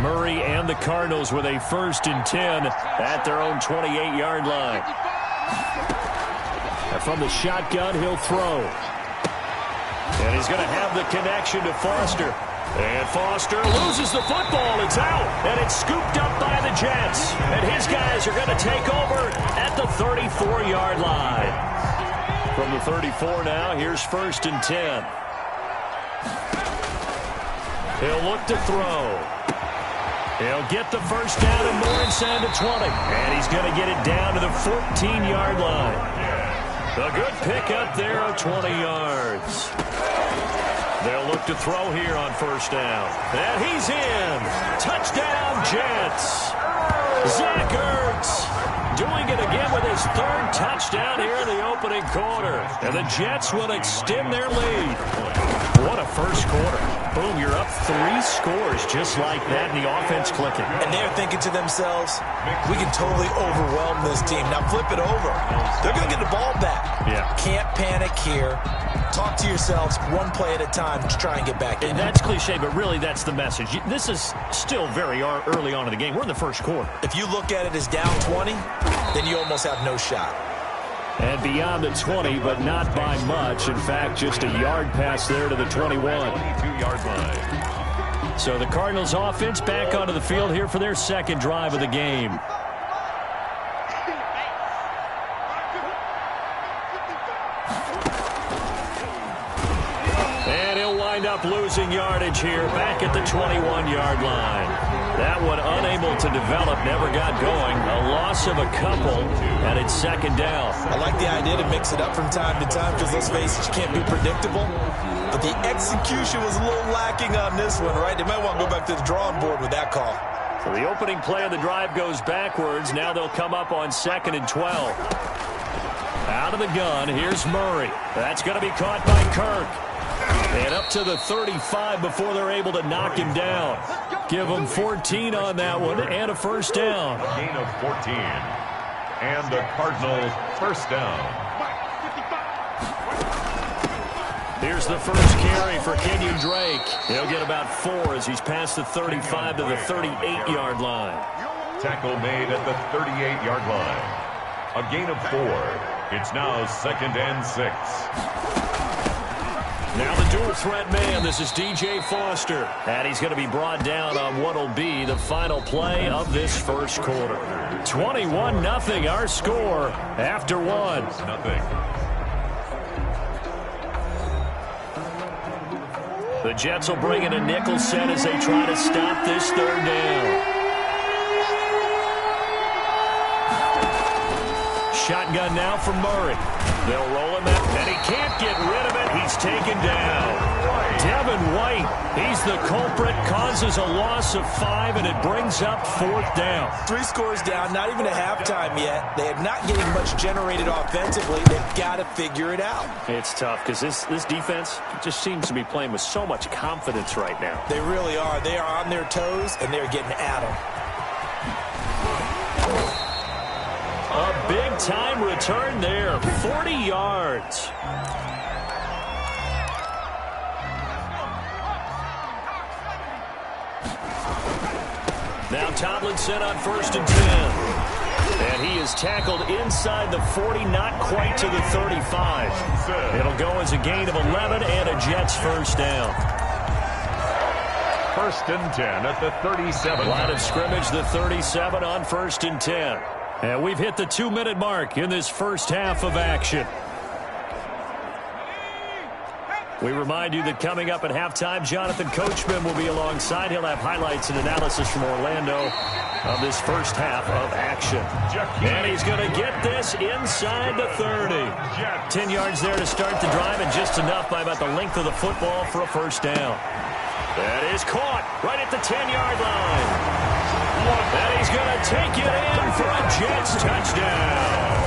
Murray and the Cardinals with a 1st and 10 at their own 28-yard line. And from the shotgun, he'll throw. And he's going to have the connection to Foster. And Foster loses the football. It's out. And it's scooped up by the Jets. And his guys are going to take over at the 34-yard line. From the 34 now, here's 1st and 10. He'll look to throw. He'll get the first down and more inside the 20. And he's going to get it down to the 14-yard line. A good pickup there of 20 yards. They'll look to throw here on 1st down. And he's in. Touchdown, Jets. Zach Ertz doing it again with his 3rd touchdown here in the opening quarter. And the Jets will extend their lead. What a first quarter. Boom, you're up 3 scores just like that, and the offense clicking. And they're thinking to themselves, we can totally overwhelm this team. Now flip it over. They're going to get the ball back. Yeah. Can't panic here. Talk to yourselves 1 play at a time to try and get back in. And that's cliche, but really that's the message. This is still very early on in the game. We're in the first quarter. If you look at it as down 20, then you almost have no shot. And beyond the 20, but not by much. In fact, just a yard pass there to the 21. 22-yard line. So the Cardinals offense back onto the field here for their 2nd drive of the game. And he'll wind up losing yardage here back at the 21-yard line. That one unable to develop, never got going. A loss of a couple, and it's 2nd down. I like the idea to mix it up from time to time because, let's face it, you can't be predictable. But the execution was a little lacking on this one, right? They might want to go back to the drawing board with that call. So the opening play of the drive goes backwards. Now they'll come up on 2nd and 12. Out of the gun, here's Murray. That's going to be caught by Kirk. And up to the 35 before they're able to knock him down. Give him 14 on that one and a 1st down. Gain of 14. And the Cardinals first down. Here's the first carry for Kenyon Drake. He'll get about 4 as he's past the 35 to the 38-yard line. Tackle made at the 38-yard line. A gain of 4. It's now 2nd and 6. Now the dual threat man, this is DJ Foster. And he's going to be brought down on what will be the final play of this first quarter. 21-0 our score after 1. Nothing. The Jets will bring in a nickel set as they try to stop this third down. Shotgun now for Murray. They'll roll him out, and he can't get rid of it. He's taken down. Devin White, he's the culprit, causes a loss of 5, and it brings up 4th down. 3 scores down, not even a halftime yet. They are not getting much generated offensively. They've got to figure it out. It's tough because this defense just seems to be playing with so much confidence right now. They really are. They are on their toes, and they're getting at them. A big-time return there, 40 yards. Now Tomlinson on 1st and 10. And he is tackled inside the 40, not quite to the 35. It'll go as a gain of 11 and a Jets first down. 1st and 10 at the 37. Line of scrimmage, the 37 on 1st and 10. And we've hit the 2-minute mark in this first half of action. We remind you that coming up at halftime, Jonathan Coachman will be alongside. He'll have highlights and analysis from Orlando of this first half of action. And he's going to get this inside the 30. 10 yards there to start the drive, and just enough by about the length of the football for a first down. That is caught right at the 10-yard line. And he's going to take it in for a Jets touchdown.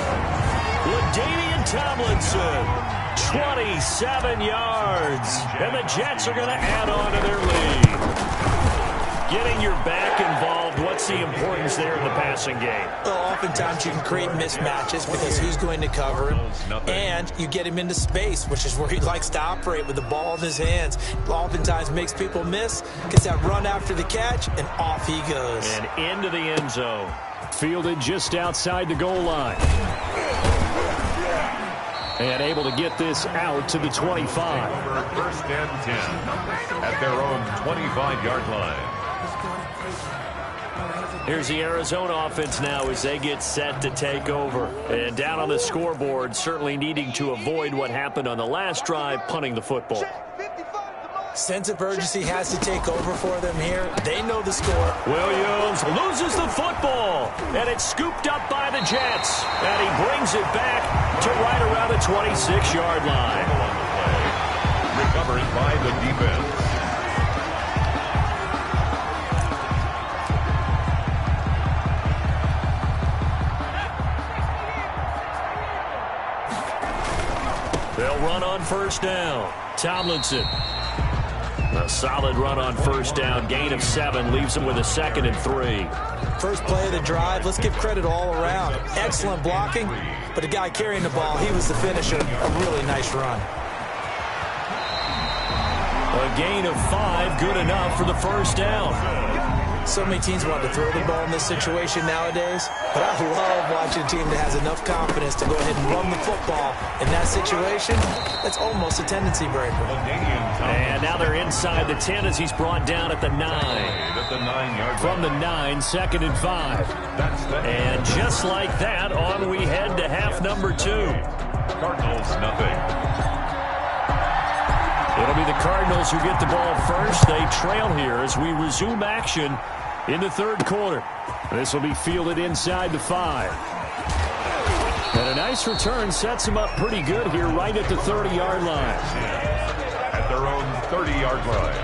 LaDainian Tomlinson, 27 yards. And the Jets are going to add on to their lead. Getting your back involved, what's the importance there in the passing game? Well, oftentimes you can create mismatches because who's going to cover him, and you get him into space, which is where he likes to operate with the ball in his hands. Oftentimes makes people miss, gets that run after the catch, and off he goes. And into the end zone. Fielded just outside the goal line. And able to get this out to the 25. 1st and 10 at their own 25-yard line. Here's the Arizona offense now as they get set to take over. And down on the scoreboard, certainly needing to avoid what happened on the last drive, punting the football. Sense of urgency has to take over for them here. They know the score. Williams loses the football, and it's scooped up by the Jets. And he brings it back to right around the 26-yard line. Recovered by the defense. They'll run on first down. Tomlinson. A solid run on first down. Gain of 7 leaves him with a 2nd and 3. First play of the drive. Let's give credit all around. Excellent blocking, but the guy carrying the ball, he was the finisher. A really nice run. A gain of 5, good enough for the first down. So many teams want to throw the ball in this situation nowadays, but I love watching a team that has enough confidence to go ahead and run the football. In that situation, that's almost a tendency breaker. And now they're inside the 10 as he's brought down at the 9. From the 9, 2nd and 5. And just like that, on we head to half number 2. Cardinals, nothing. It'll be the Cardinals who get the ball first. They trail here as we resume action in the third quarter. This will be fielded inside the 5. And a nice return sets him up pretty good here right at the 30-yard line. At their own 30-yard line.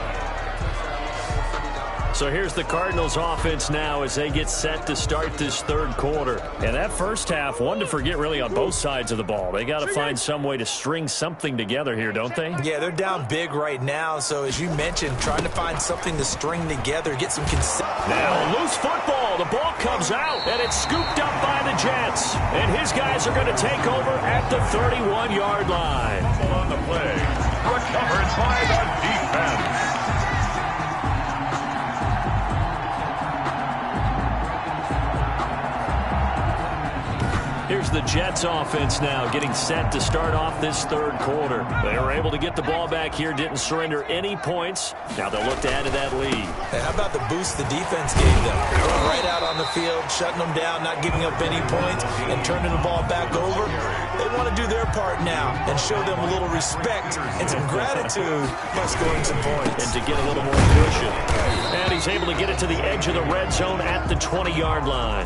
So here's the Cardinals offense now as they get set to start this third quarter. And that first half, one to forget really on both sides of the ball. They got to find some way to string something together here, don't they? Yeah, they're down big right now. So as you mentioned, trying to find something to string together, get some Now loose football. The ball comes out, and it's scooped up by the Jets. And his guys are going to take over at the 31-yard line. On the play, recovered by the defense. Here's the Jets offense now getting set to start off this third quarter. They were able to get the ball back here, didn't surrender any points. Now they'll look to add to that lead. Hey, how about the boost the defense gave them? Going right out on the field, shutting them down, not giving up any points, and turning the ball back over. They want to do their part now and show them a little respect and some gratitude by scoring some points. And to get a little more cushion. And he's able to get it to the edge of the red zone at the 20-yard line.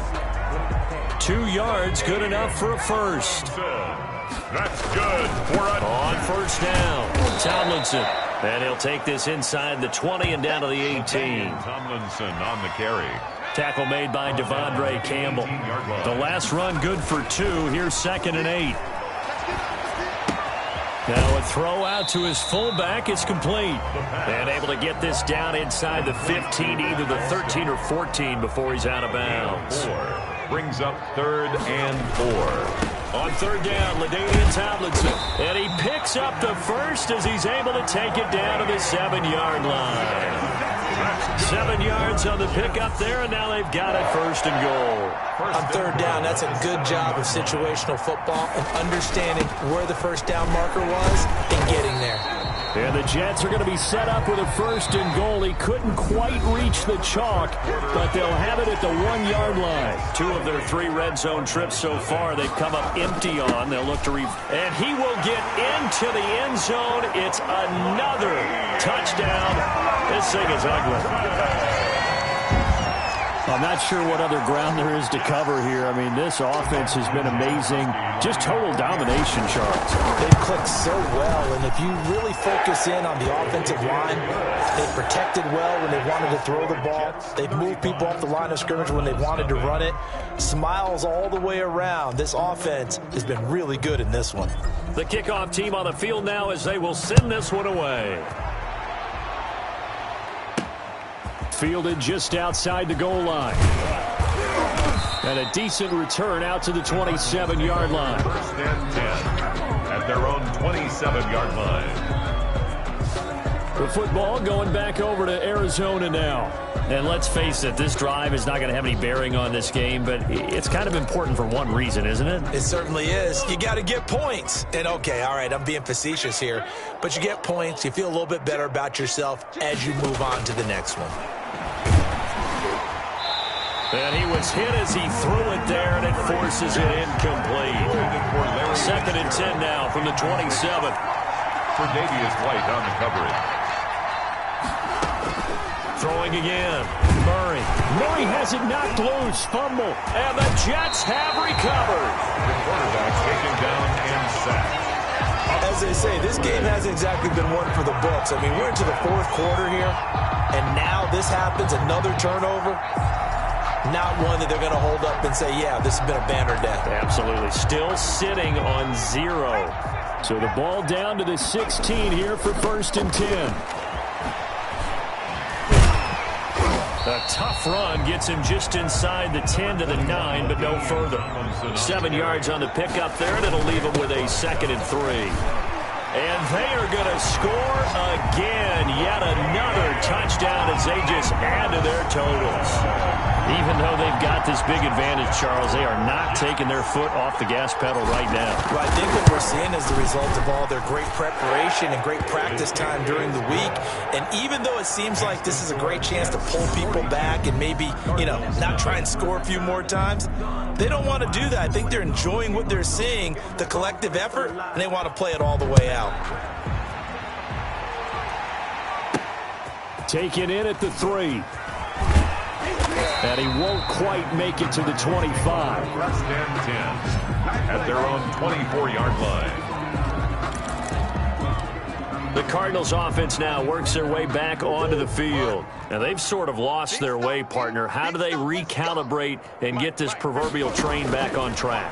2 yards, good enough for a first. That's good for a... On first down, Tomlinson. And he'll take this inside the 20 and down to the 18. Tomlinson on the carry. Tackle made by Devondre Campbell. The last run good for 2. Here's 2nd and 8. Now a throw out to his fullback. It's complete. And able to get this down inside the 15, either the 13 or 14 before he's out of bounds. Brings up 3rd and 4. On 3rd down, LaDainian Tomlinson. And he picks up the first as he's able to take it down to the 7-yard line. 7 yards on the pickup there, and now they've got it 1st and goal. On 3rd down, that's a good job of situational football and understanding where the first down marker was and getting there. And the Jets are going to be set up with a 1st and goal. He couldn't quite reach the chalk, but they'll have it at the 1-yard line. 2 of their 3 red zone trips so far they've come up empty on. They'll look to and he will get into the end zone. It's another touchdown. This thing is ugly. I'm not sure what other ground there is to cover here. I mean, this offense has been amazing. Just total domination, Charles. They've clicked so well, and if you really focus in on the offensive line, they've protected well when they wanted to throw the ball. They've moved people off the line of scrimmage when they wanted to run it. Smiles all the way around. This offense has been really good in this one. The kickoff team on the field now as they will send this one away. Fielded just outside the goal line. And a decent return out to the 27-yard line. 1st and 10 at their own 27-yard line. The football going back over to Arizona now. And let's face it, this drive is not going to have any bearing on this game, but it's kind of important for one reason, isn't it? It certainly is. You got to get points. And, okay, all right, I'm being facetious here, but you get points. You feel a little bit better about yourself as you move on to the next one. And he was hit as he threw it there, and it forces it incomplete. 2nd and 10 now from the 27. For Davius White on the coverage. Throwing again. Murray. Murray has it knocked loose. Fumble. And the Jets have recovered. The quarterback taken down and sacked. As they say, this game hasn't exactly been one for the books. I mean, we're into the 4th quarter here, and now this happens, another turnover. Not one that they're going to hold up and say, yeah, this has been a banner day. Absolutely. Still sitting on 0. So the ball down to the 16 here for 1st and 10. A tough run gets him just inside the 10 to the 9, but no further. 7 yards on the pickup there, and it'll leave him with a 2nd and 3. And they are going to score again. Yet another touchdown as they just add to their totals. Even though they've got this big advantage, Charles, they are not taking their foot off the gas pedal right now. Well, I think what we're seeing is the result of all their great preparation and great practice time during the week. And even though it seems like this is a great chance to pull people back and maybe, not try and score a few more times, they don't want to do that. I think they're enjoying what they're seeing, the collective effort, and they want to play it all the way out. Taken in at the 3. And he won't quite make it to the 25. 1st and 10 at their own 24-yard line. The Cardinals offense now works their way back onto the field. Now, they've sort of lost their way, partner. How do they recalibrate and get this proverbial train back on track?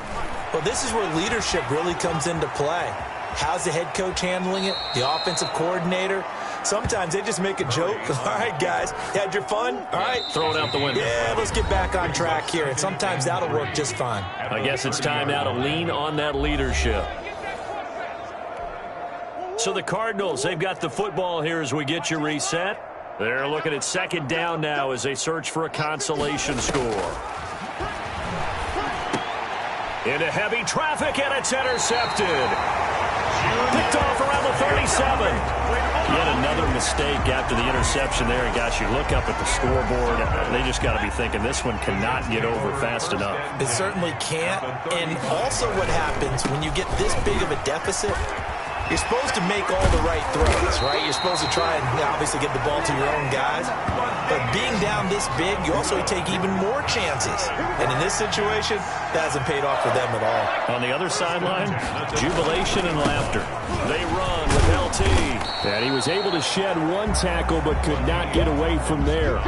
Well, this is where leadership really comes into play. How's the head coach handling it? The offensive coordinator? Sometimes they just make a joke. All right, guys, you had your fun? All right. Throw it out the window. Yeah, let's get back on track here. And sometimes that'll work just fine. I guess it's time now to lean on that leadership. So the Cardinals, they've got the football here as we get you reset. They're looking at second down now as they search for a consolation score. Into heavy traffic, and it's intercepted. Picked off around the 37. Yet another mistake after the interception there. And gosh, you look up at the scoreboard, they just got to be thinking this one cannot get over fast enough. It certainly can't. And also what happens when you get this big of a deficit, you're supposed to make all the right throws, right? You're supposed to try and obviously get the ball to your own guys. But being down this big, you also take even more chances. And in this situation, that hasn't paid off for them at all. On the other sideline, jubilation and laughter. They run with LT. And he was able to shed one tackle but could not get away from there.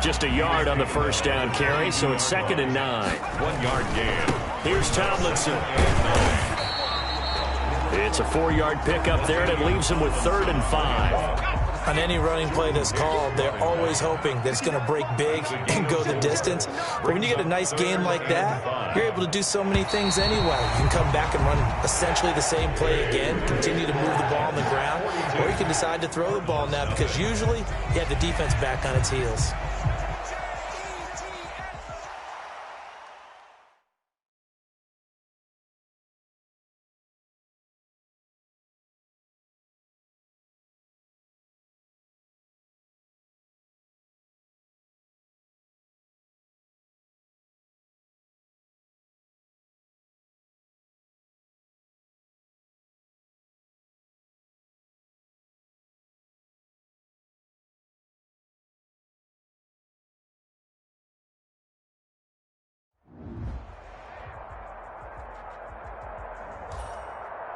Just a yard on the first down carry, so it's 2nd and 9. 1 yard gain. Here's Tomlinson. It's a 4-yard pickup there, and it leaves him with 3rd and 5. On any running play that's called, they're always hoping that it's going to break big and go the distance. But when you get a nice game like that, you're able to do so many things anyway. You can come back and run essentially the same play again, continue to move the ball on the ground, or you can decide to throw the ball now because usually you have the defense back on its heels.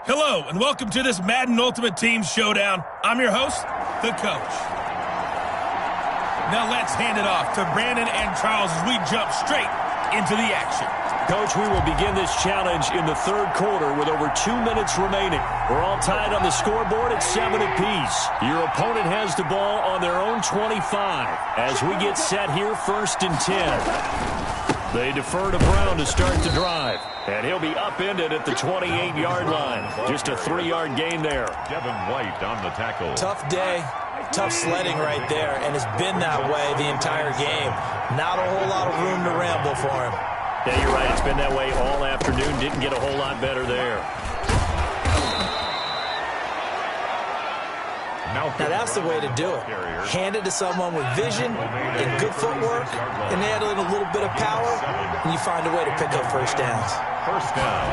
Hello, and welcome to this Madden Ultimate Team Showdown. I'm your host, the coach. Now let's hand it off to Brandon and Charles as we jump straight into the action. Coach, we will begin this challenge in the 3rd quarter with over 2 minutes remaining. We're all tied on the scoreboard at 7 apiece. Your opponent has the ball on their own 25 as we get set here 1st and 10. They defer to Brown to start the drive. And he'll be upended at the 28-yard line. Just a 3-yard gain there. Devin White on the tackle. Tough day, tough sledding right there, and it's been that way the entire game. Not a whole lot of room to ramble for him. Yeah, you're right. It's been that way all afternoon. Didn't get a whole lot better there. Now that's the way to do it. Hand it to someone with vision and good footwork, and add in a little bit of power, and you find a way to pick up first downs. First down.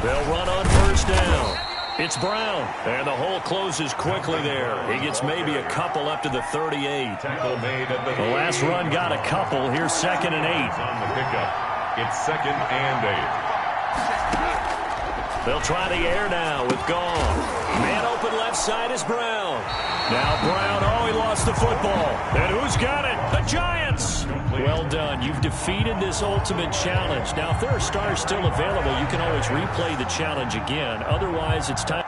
They'll run on first down. It's Brown, and the hole closes quickly there. He gets maybe a couple up to the 38. Tackle made at The last run got a couple. Here's 2nd and 8. on the pickup. It's 2nd and 8. They'll try the air now with Gong. Man open left side is Brown. Now Brown, oh, he lost the football. And who's got it? The Giants. Well done. You've defeated this ultimate challenge. Now, if there are stars still available, you can always replay the challenge again. Otherwise, it's time.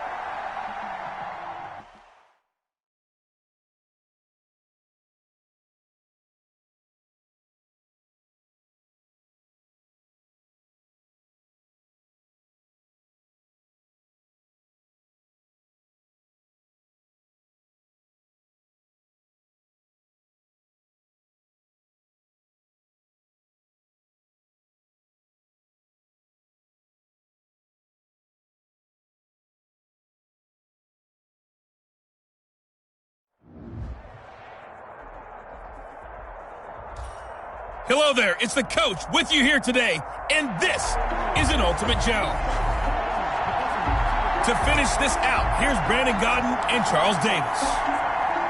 Hello there, it's the coach with you here today, and this is an ultimate challenge. To finish this out, here's Brandon Godden and Charles Davis.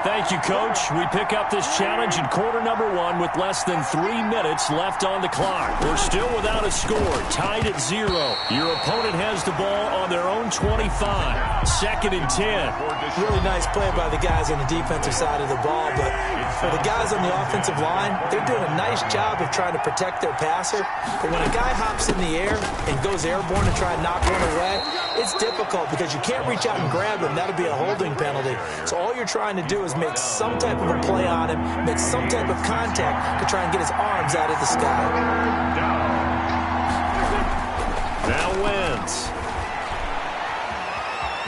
Thank you, Coach. We pick up this challenge in quarter number 1 with less than 3 minutes left on the clock. We're still without a score, tied at 0. Your opponent has the ball on their own 25. 2nd and 10. Really nice play by the guys on the defensive side of the ball, but for the guys on the offensive line, they're doing a nice job of trying to protect their passer. But when a guy hops in the air and goes airborne to try and knock one away, it's difficult because you can't reach out and grab him. That'll be a holding penalty. So all you're trying to do is make some type of a play on him, make some type of contact to try and get his arms out of the sky. Now Wentz.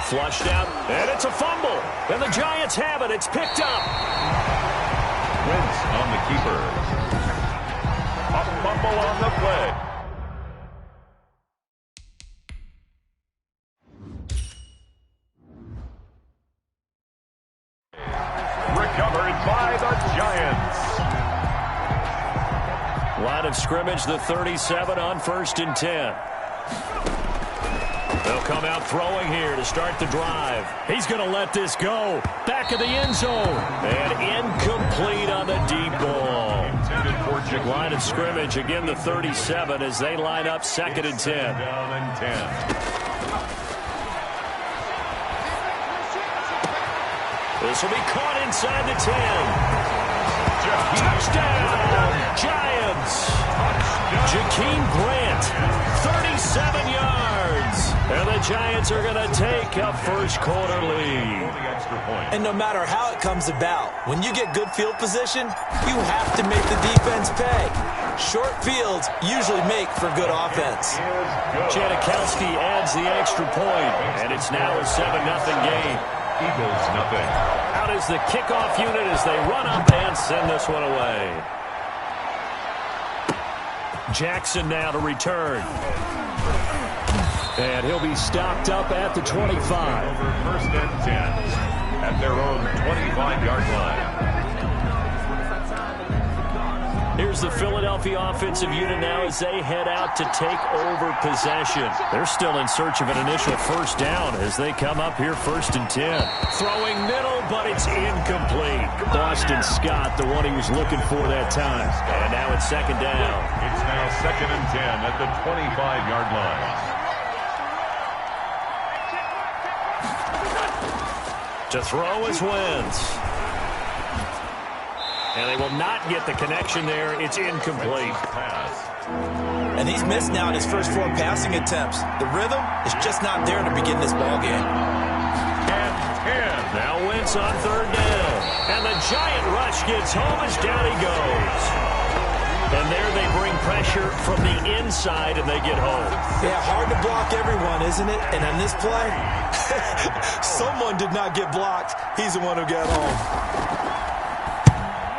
Flushed out, and it's a fumble. And the Giants have it. It's picked up. Wentz on the keeper. A fumble on the play. Recovered by the Giants. Line of scrimmage, the 37 on 1st and 10. They'll come out throwing here to start the drive. He's going to let this go. Back of the end zone. And incomplete on the deep ball. Line of scrimmage, again the 37 as they line up 2nd and 10. Down and 10. This will be caught inside the 10. Touchdown, Giants. Jakeem Grant, 37 yards. And the Giants are going to take a first-quarter lead. And no matter how it comes about, when you get good field position, you have to make the defense pay. Short fields usually make for good offense. Janikowski adds the extra point, and it's now a 7-0 game. Eagles nothing. Out is the kickoff unit as they run up and send this one away. Jackson now to return. And he'll be stopped up at the 25. Over 1st and 10 at their own 25-yard line. Here's the Philadelphia offensive unit now as they head out to take over possession. They're still in search of an initial first down as they come up here 1st and 10. Throwing middle, but it's incomplete. Boston Scott, the one he was looking for that time. And now it's 2nd down. It's now 2nd and 10 at the 25-yard line. To throw is Wentz. And they will not get the connection there. It's incomplete. And he's missed now in his first 4 passing attempts. The rhythm is just not there to begin this ball game. And now Wentz on 3rd down. And the giant rush gets home as down he goes. And there they bring pressure from the inside and they get home. Yeah, hard to block everyone, isn't it? And on this play, someone did not get blocked. He's the one who got home.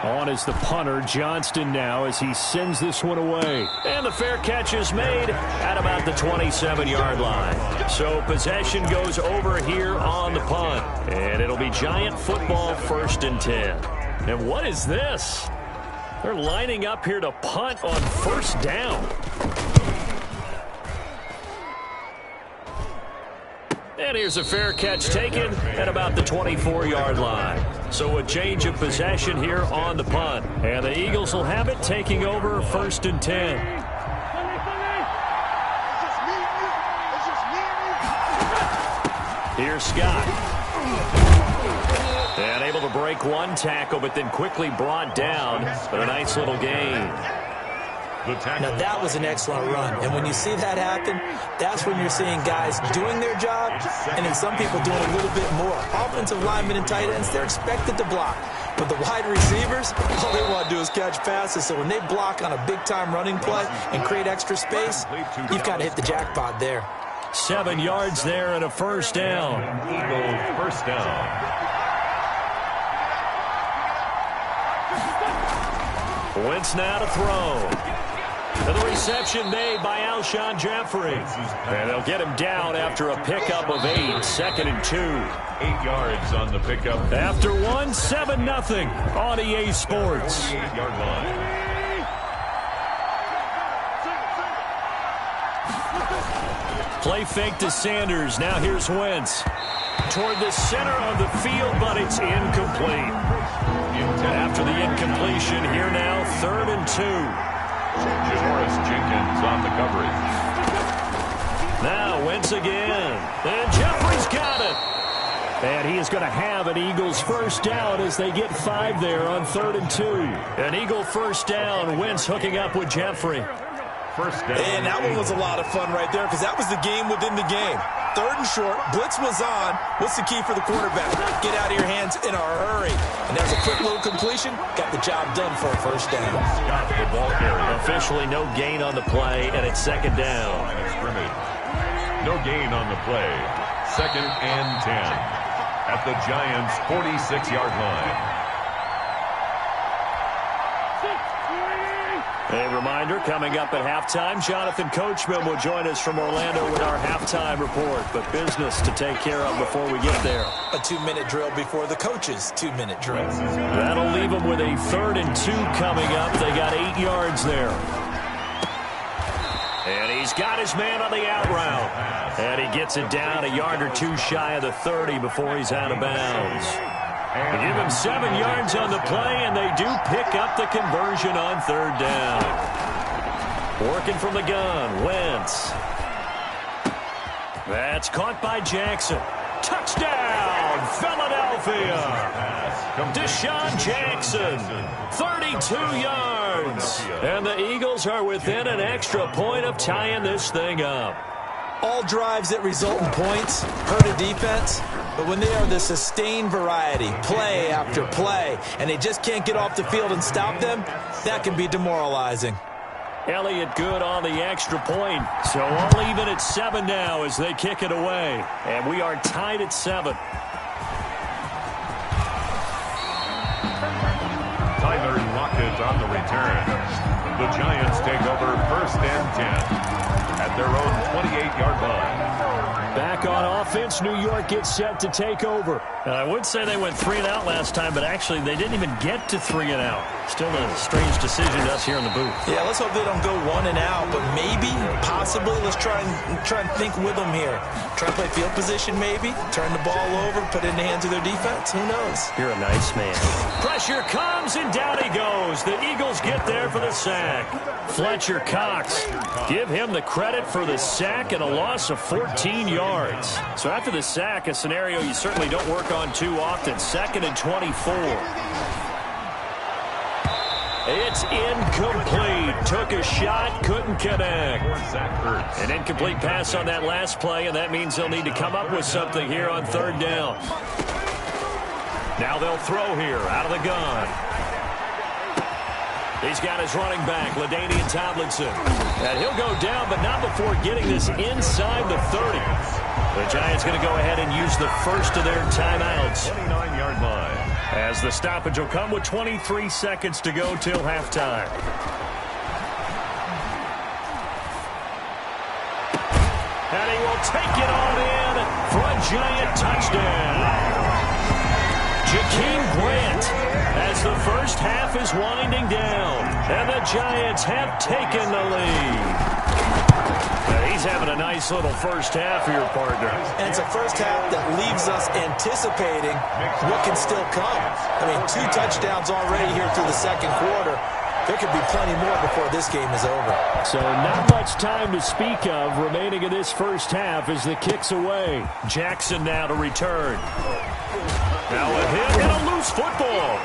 On is the punter, Johnston now, as he sends this one away. And the fair catch is made at about the 27-yard line. So possession goes over here on the punt. And it'll be Giant football 1st and 10. And what is this? They're lining up here to punt on 1st down. And here's a fair catch taken at about the 24-yard line. So a change of possession here on the punt. And the Eagles will have it taking over 1st and 10. Here's Scott. And able to break one tackle, but then quickly brought down. But a nice little gain. Now, that was an excellent run. And when you see that happen, that's when you're seeing guys doing their job and then some people doing a little bit more. Offensive linemen and tight ends, they're expected to block. But the wide receivers, all they want to do is catch passes. So when they block on a big-time running play and create extra space, you've kind of hit the jackpot there. 7 yards there and a 1st down. Eagles 1st down. Wentz now to throw. And the reception made by Alshon Jeffrey. And they'll get him down after a pickup of 8. 2nd and 2. 8 yards on the pickup. After 1, 7-0 on EA Sports. 8-yard line. Play fake to Sanders. Now here's Wentz. Toward the center of the field, but it's incomplete. After the incompletion, here now, 3rd and 2. Janoris Jenkins on the coverage. Now Wentz again. And Jeffrey's got it. And he is going to have an Eagles first down as they get 5 there on 3rd and 2. An Eagle first down. Wentz hooking up with Jeffrey. First down. And that one was a lot of fun right there because that was the game within the game. 3rd and short. Blitz was on. What's the key for the quarterback? Get out of your hands in a hurry. And there's a quick little completion. Got the job done for a first down. Scott, the ball carrier. Officially no gain on the play, and it's 2nd down. Line of scrimmage. No gain on the play. 2nd and 10. At the Giants' 46-yard line. A reminder, coming up at halftime, Jonathan Coachman will join us from Orlando with our halftime report. But business to take care of before we get there. A 2-minute drill before the coach's 2-minute drill. That'll leave them with a 3rd and 2 coming up. They got 8 yards there. And he's got his man on the out route. And he gets it down a yard or 2 shy of the 30 before he's out of bounds. They give him 7 yards on the play, and they do pick up the conversion on 3rd down. Working from the gun, Wentz. That's caught by Jackson. Touchdown, Philadelphia. Deshaun Jackson, 32 yards. And the Eagles are within an extra point of tying this thing up. All drives that result in points hurt a defense, but when they are the sustained variety, play after play, and they just can't get off the field and stop them, that can be demoralizing. Elliott good on the extra point. So all even at 7 now as they kick it away. And we are tied at 7. Tyler Lockett on the return. The Giants take over 1st and 10. At their own 28-yard line. Back on offense, New York gets set to take over. I would say they went 3 and out last time, but actually they didn't even get to 3 and out. Still a strange decision to us here in the booth. Yeah, let's hope they don't go 1 and out, but maybe, possibly, let's try and think with them here. Try to play field position maybe, turn the ball over, put it in the hands of their defense. Who knows? You're a nice man. Pressure comes, and down he goes. The Eagles get there for the sack. Fletcher Cox, give him the credit for the sack and a loss of 14 yards. So after the sack, a scenario you certainly don't work on too often. 2nd and 24. It's incomplete. Took a shot, couldn't connect. An incomplete pass on that last play, and that means they'll need to come up with something here on 3rd down. Now they'll throw here out of the gun. He's got his running back, LaDainian Tomlinson. And he'll go down, but not before getting this inside the 30. The Giants going to go ahead and use the first of their timeouts. 29-yard line. As the stoppage will come with 23 seconds to go till halftime. And he will take it on in for a Giant touchdown. Jakeem Grant as the first half is winding down. And the Giants have taken the lead. He's having a nice little first half for your partner. And it's a first half that leaves us anticipating what can still come. I mean, 2 touchdowns already here through the 2nd quarter. There could be plenty more before this game is over. So not much time to speak of remaining in this first half as the kick's away. Jackson now to return. Now a hit and a loose football.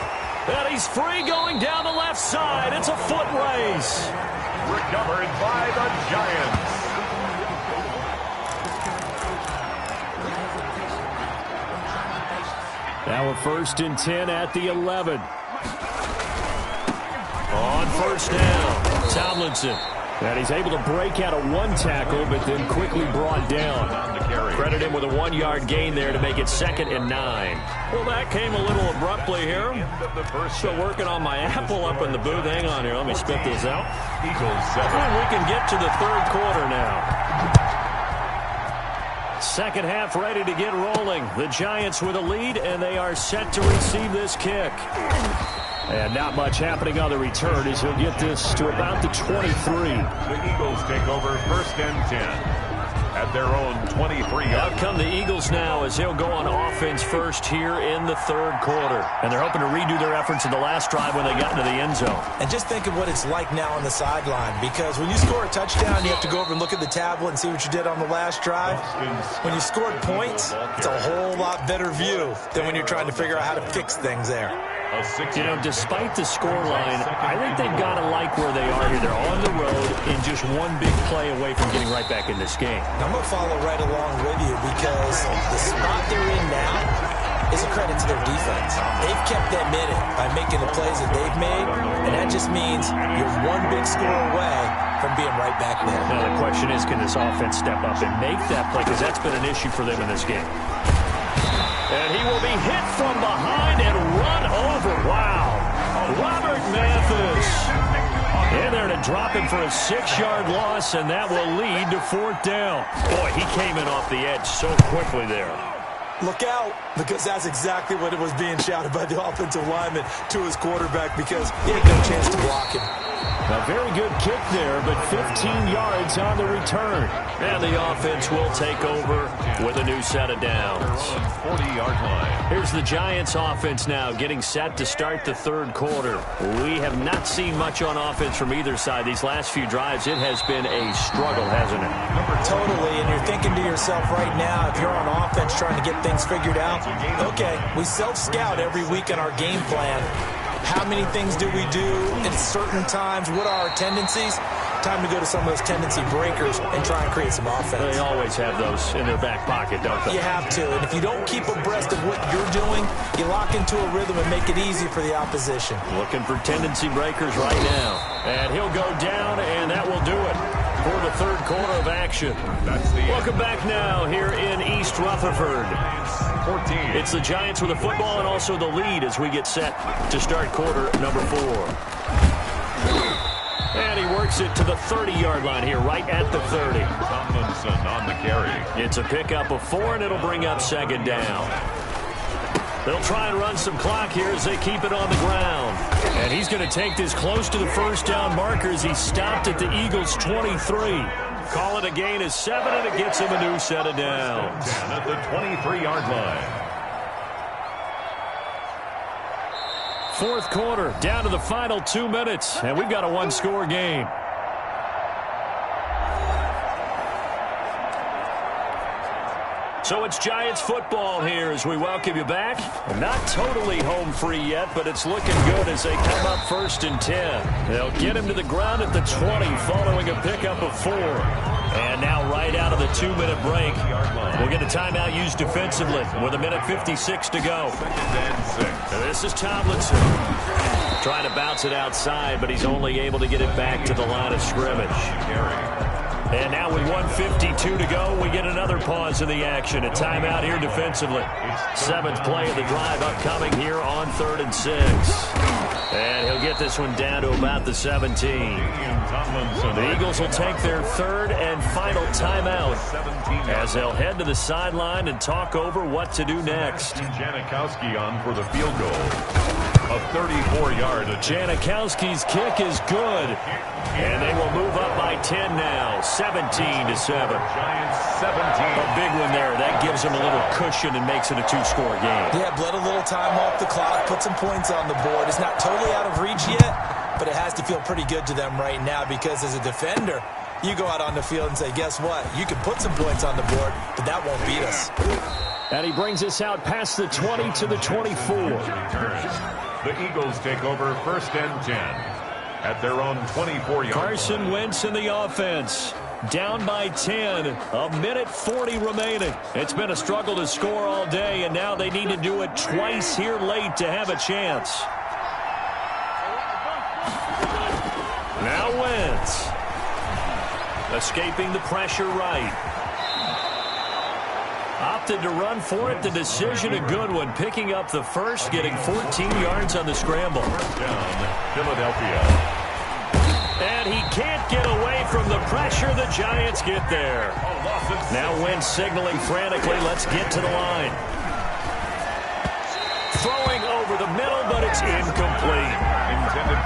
And he's free going down the left side. It's a foot race. Recovered by the Giants. Now a 1st and 10 at the 11. On 1st down, Tomlinson. And he's able to break out of 1 tackle, but then quickly brought down. Credit him with a 1-yard gain there to make it 2nd and 9. Well, that came a little abruptly here. Still working on my apple up in the booth. Hang on here. Let me spit this out. Eagles 7. We can get to the 3rd quarter now. 2nd half ready to get rolling. The Giants with a lead, and they are set to receive this kick. And not much happening on the return as he'll get this to about the 23. The Eagles take over 1st and 10. at their own 23-yard. Out come the Eagles now as they'll go on offense first here in the third quarter. And they're hoping to redo their efforts in the last drive when they got into the end zone. And just think of what it's like now on the sideline, because when you score a touchdown, you have to go over and look at the tablet and see what you did on the last drive. When you scored points, it's a whole lot better view than when you're trying to figure out how to fix things there. You know, despite the scoreline, I think they've got to like where they are here. They're on the road in just one big play away from getting right back in this game. I'm going to follow right along with you because the spot they're in now is a credit to their defense. They've kept them in it by making the plays that they've made, and that just means you're one big score away from being right back there. Now, the question is, can this offense step up and make that play? Because that's been an issue for them in this game. And he will be hit from behind and run over. Wow. Robert Mathis in there to drop him for a 6-yard loss, and that will lead to 4th down. Boy, he came in off the edge so quickly there. Look out, because that's exactly what it was being shouted by the offensive lineman to his quarterback, because he had no chance to block him. A very good kick there, but 15 yards on the return. And the offense will take over with a new set of downs. 40-yard line. Here's the Giants offense now getting set to start the third quarter. We have not seen much on offense from either side. These last few drives, it has been a struggle, hasn't it? Totally, and you're thinking to yourself right now, if you're on offense trying to get things figured out, okay, we self-scout every week in our game plan. How many things do we do at certain times? What are our tendencies? Time to go to some of those tendency breakers and try and create some offense. They always have those in their back pocket, don't they? You have to, and if you don't keep abreast of what you're doing, you lock into a rhythm and make it easy for the opposition. Looking for tendency breakers right now. And he'll go down, and that will do it for the third quarter of action. Welcome back now here in East Rutherford. 14. It's the Giants with the football and also the lead as we get set to start quarter number 4. And he works it to the 30-yard line here, right at the 30. Tomlinson on the carry. It's a pickup of 4, and it'll bring up 2nd down. They'll try and run some clock here as they keep it on the ground. And he's going to take this close to the first down marker as he stopped at the Eagles' 23. Call it a gain of 7, and it gets him a new set of downs. At the 23-yard line. 4th quarter, down to the final 2 minutes, and we've got a one-score game. So it's Giants football here as we welcome you back. Not totally home free yet, but it's looking good as they come up 1st and 10. They'll get him to the ground at the 20 following a pickup of 4. And now right out of the 2-minute break, we'll get a timeout used defensively with 1:56 to go. And this is Tomlinson. Trying to bounce it outside, but he's only able to get it back to the line of scrimmage. And now with 1:52 to go, we get another pause in the action. A timeout here defensively. 7th play of the drive upcoming here on 3rd and 6. And he'll get this one down to about the 17. The Eagles will take their 3rd and final timeout as they'll head to the sideline and talk over what to do next. Janikowski on for the field goal. A 34-yard. Janikowski's kick is good. And they will move up by 10 now, 17-7. Giants 17. A big one there. That gives them a little cushion and makes it a 2-score game. Yeah, bled a little time off the clock, put some points on the board. It's not totally out of reach yet, but it has to feel pretty good to them right now because as a defender, you go out on the field and say, guess what? You can put some points on the board, but that won't beat us. And he brings us out past the 20 to the 24. The Eagles take over 1st and 10 at their own 24-yard Carson line. Wentz in the offense. Down by 10. 1:40 remaining. It's been a struggle to score all day, and now they need to do it twice here late to have a chance. Now Wentz. Escaping the pressure right. Opted to run for it. The decision a good one. Picking up the first, getting 14 yards on the scramble. Down, Philadelphia. And he can't get away from the pressure. The Giants get there. Now Wentz signaling frantically. Let's get to the line. Throwing over the middle but it's incomplete.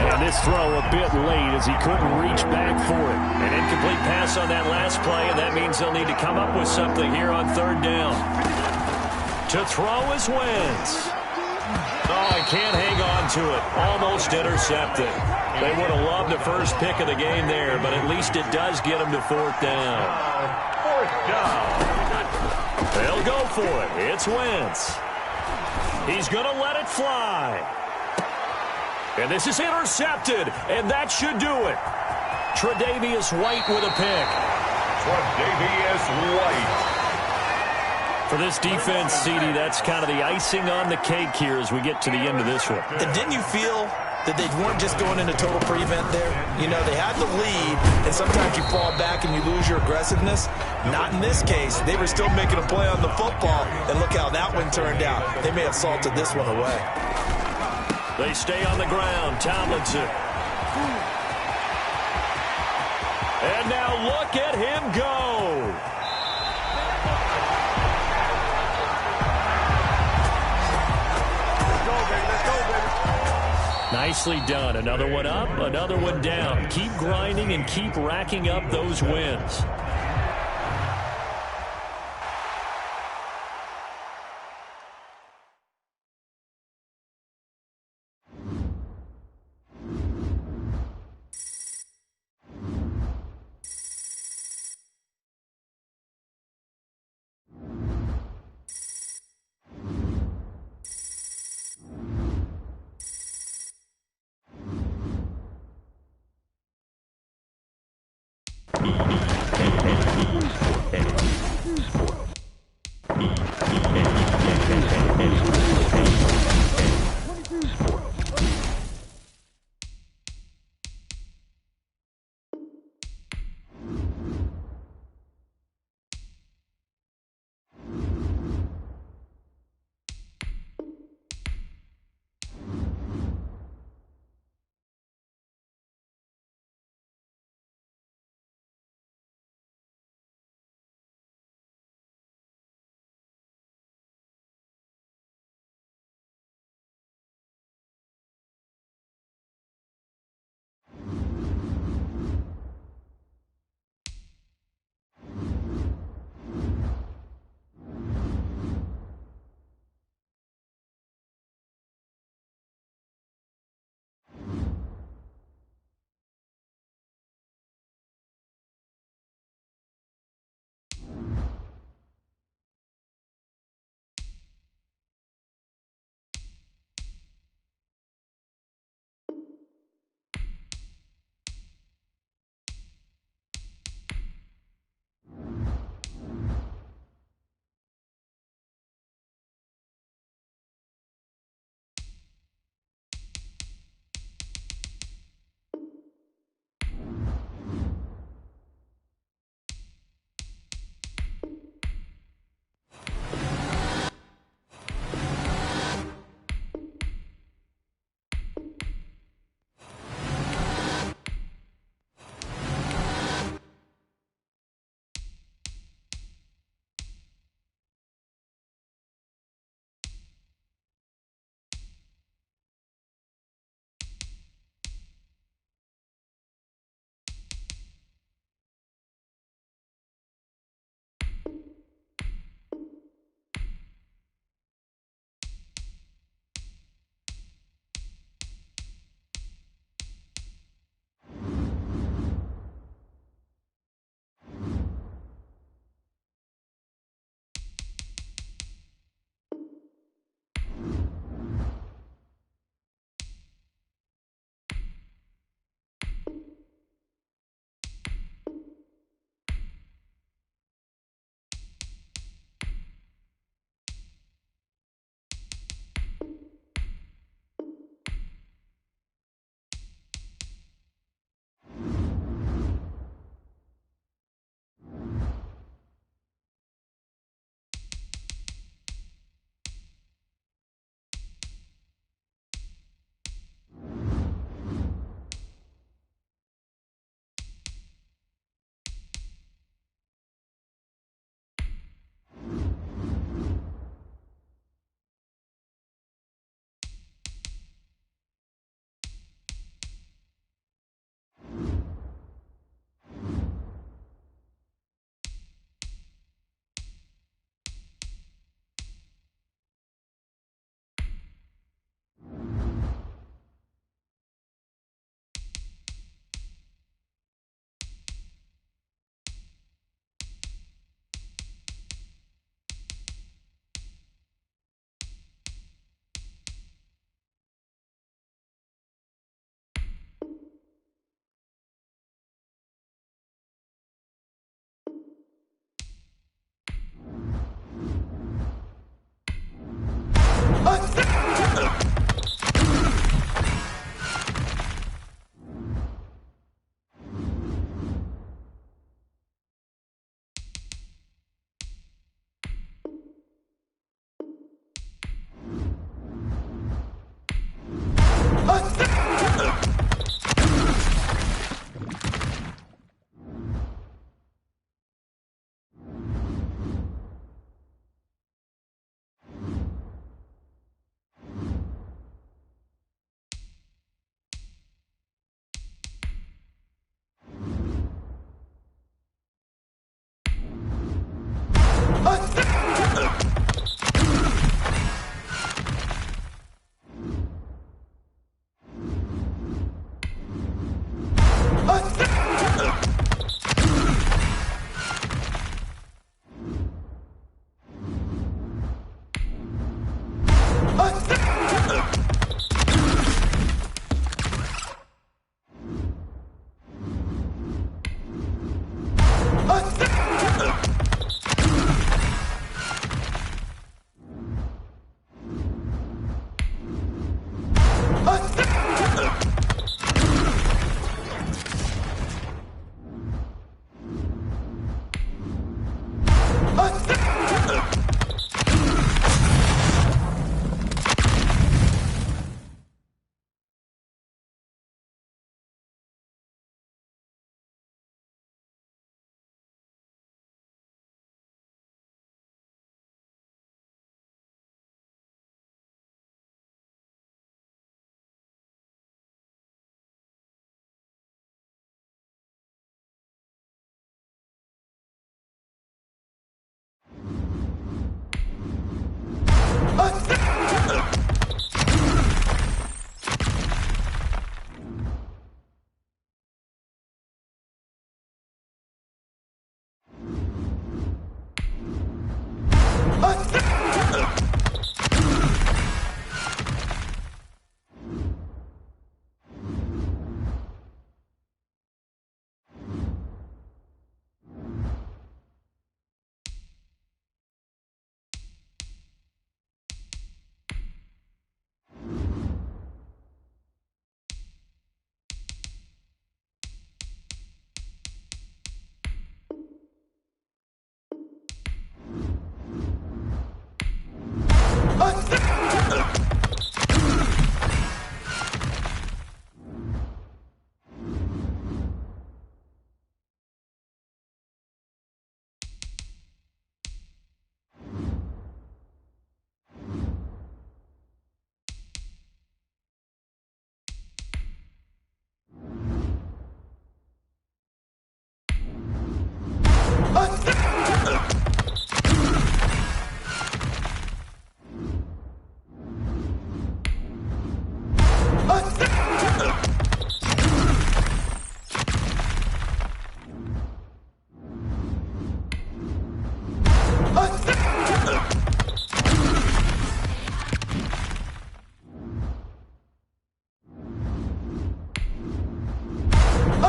And this throw a bit late as he couldn't reach back for it. An incomplete pass on that last play, and that means they'll need to come up with something here on third down. To throw is Wentz. Oh, he can't hang on to it. Almost intercepted. They would have loved the first pick of the game there, but at least it does get them to fourth down. Fourth down. They'll go for it. It's Wentz. He's going to let it fly. And this is intercepted, and that should do it. Tre'Davious White with a pick. Tre'Davious White. For this defense, CD, that's kind of the icing on the cake here as we get to the end of this one. And didn't you feel that they weren't just going into total prevent there? You know, they had the lead, and sometimes you fall back and you lose your aggressiveness. Not in this case. They were still making a play on the football, and look how that one turned out. They may have salted this one away. They stay on the ground. Tomlinson. And now look at him go. Nicely done. Another one up, another one down. Keep grinding and keep racking up those wins.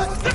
MUT.